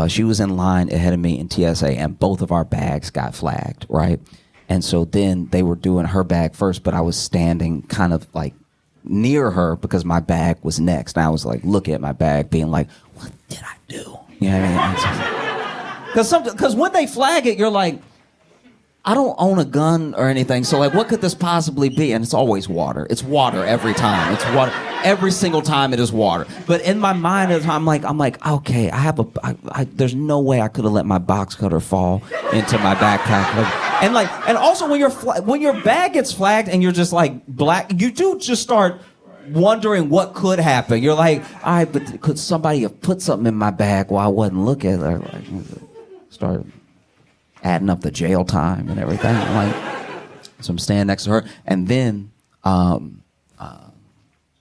She was in line ahead of me in TSA, and both of our bags got flagged, right? And so then they were doing her bag first, but I was standing kind of like near her because my bag was next. And I was like looking at my bag being like, what did I do? You know what I mean? Because when they flag it, you're like, I don't own a gun or anything, so like, what could this possibly be? And it's always water. It's water every time. It's water every single time. It is water. But in my mind, I'm like, okay, there's no way I could have let my box cutter fall into my backpack. And also when your bag gets flagged and you're just like black, you do just start wondering what could happen. You're like, all right, but could somebody have put something in my bag while I wasn't looking? Or like, start adding up the jail time and everything. So I'm standing next to her, and then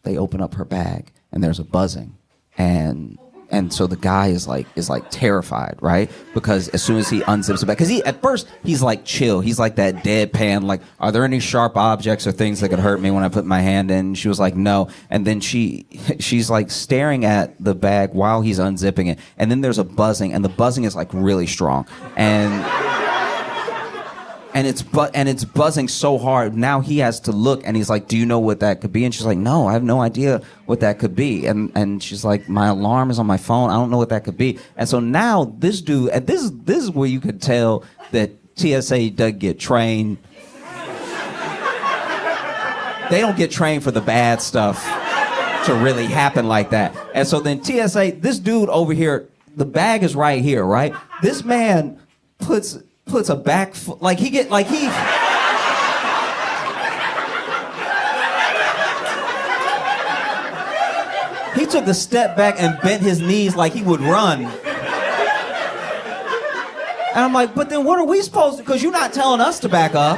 they open up her bag, and there's a buzzing, and so the guy is like terrified, right? Because as soon as he unzips the bag, because at first he's like chill, he's like that deadpan, like, are there any sharp objects or things that could hurt me when I put my hand in? She was like, no, and then she's like staring at the bag while he's unzipping it, and then there's a buzzing, and the buzzing is like really strong, and it's buzzing so hard. Now he has to look, and he's like, do you know what that could be? And she's like, no, I have no idea what that could be. And she's like, my alarm is on my phone. I don't know what that could be. And so now this dude, and this is where you could tell that TSA doesn't get trained. They don't get trained for the bad stuff to really happen like that. And so then TSA, this dude over here, the bag is right here, right? This man puts a back foot, he took a step back and bent his knees like he would run. And I'm like, but then what are we supposed to, because you're not telling us to back up.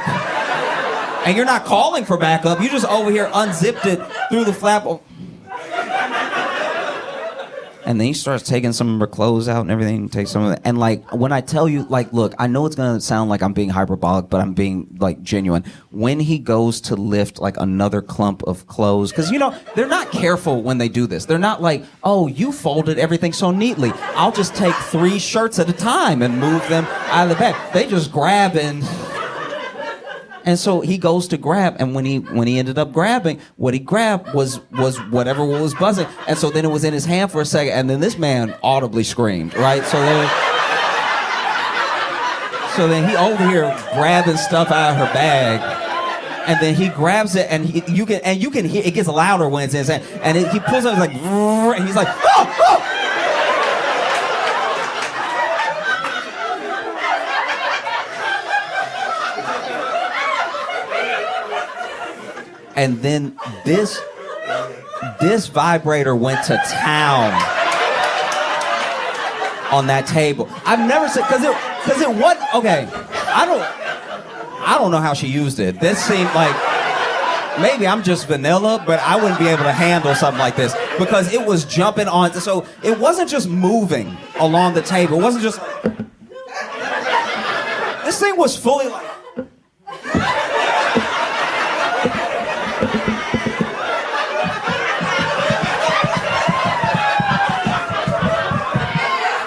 And you're not calling for backup. You just over here unzipped it through the flap. And then he starts taking some of her clothes out and everything, takes some of it. And like, when I tell you, like, look, I know it's gonna sound like I'm being hyperbolic, but I'm being like genuine. When he goes to lift like another clump of clothes, because they're not careful when they do this. They're not like, oh, you folded everything so neatly. I'll just take 3 shirts at a time and move them out of the bag. They just grab and so he goes to grab, and when he ended up grabbing, what he grabbed was whatever was buzzing, and so then it was in his hand for a second, and then this man audibly screamed, right? So then he over here grabbing stuff out of her bag, and then he grabs it, and you can hear it gets louder when it's in his hand, and he pulls it like, and he's like, oh, oh! And then this vibrator went to town on that table. I've never said, because it wasn't, okay, I don't know how she used it. This seemed like, maybe I'm just vanilla, but I wouldn't be able to handle something like this because it was jumping on. So it wasn't just moving along the table. It wasn't just. This thing was fully like.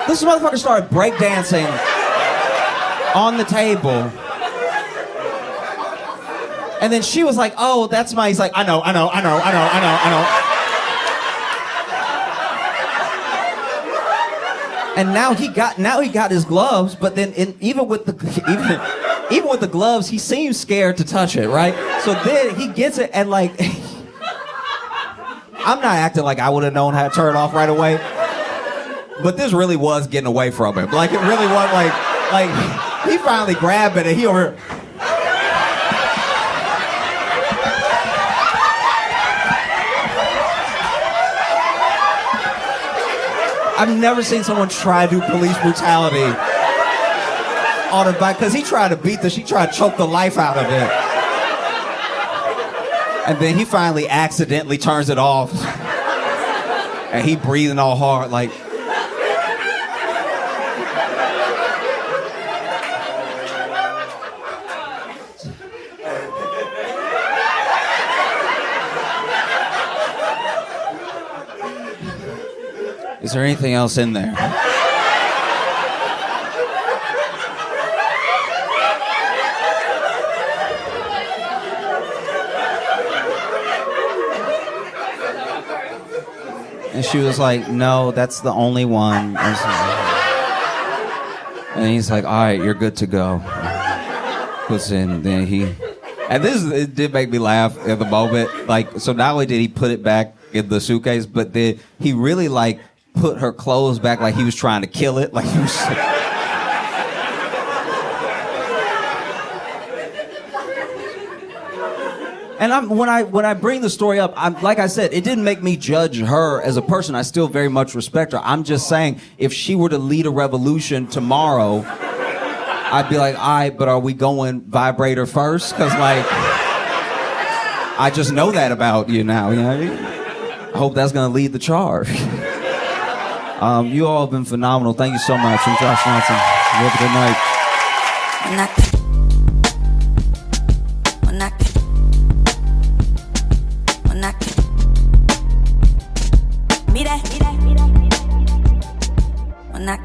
This motherfucker started breakdancing on the table. And then she was like, oh, that's my, he's like, I know. And now he got his gloves, but then even with the gloves, he seems scared to touch it, right? So then he gets it and like, I'm not acting like I would have known how to turn it off right away, but this really was getting away from him. Like it really was like he finally grabbed it and he over. I've never seen someone try to do police brutality on a bike because he tried to she tried to choke the life out of it. And then he finally accidentally turns it off. And he breathing all hard like. Is there anything else in there? And she was like, no, that's the only one. And he's like, all right, you're good to go. Puts in, then and it did make me laugh at the moment. Like, so not only did he put it back in the suitcase, but then he really like put her clothes back like he was trying to kill it. Like he was. And when I bring the story up, like I said, it didn't make me judge her as a person. I still very much respect her. I'm just saying, if she were to lead a revolution tomorrow, I'd be like, all right, but are we going vibrator first? Because like, I just know that about you now. You know, I hope that's gonna lead the charge. You all have been phenomenal. Thank you so much. I'm Josh Johnson. You have a good night. When I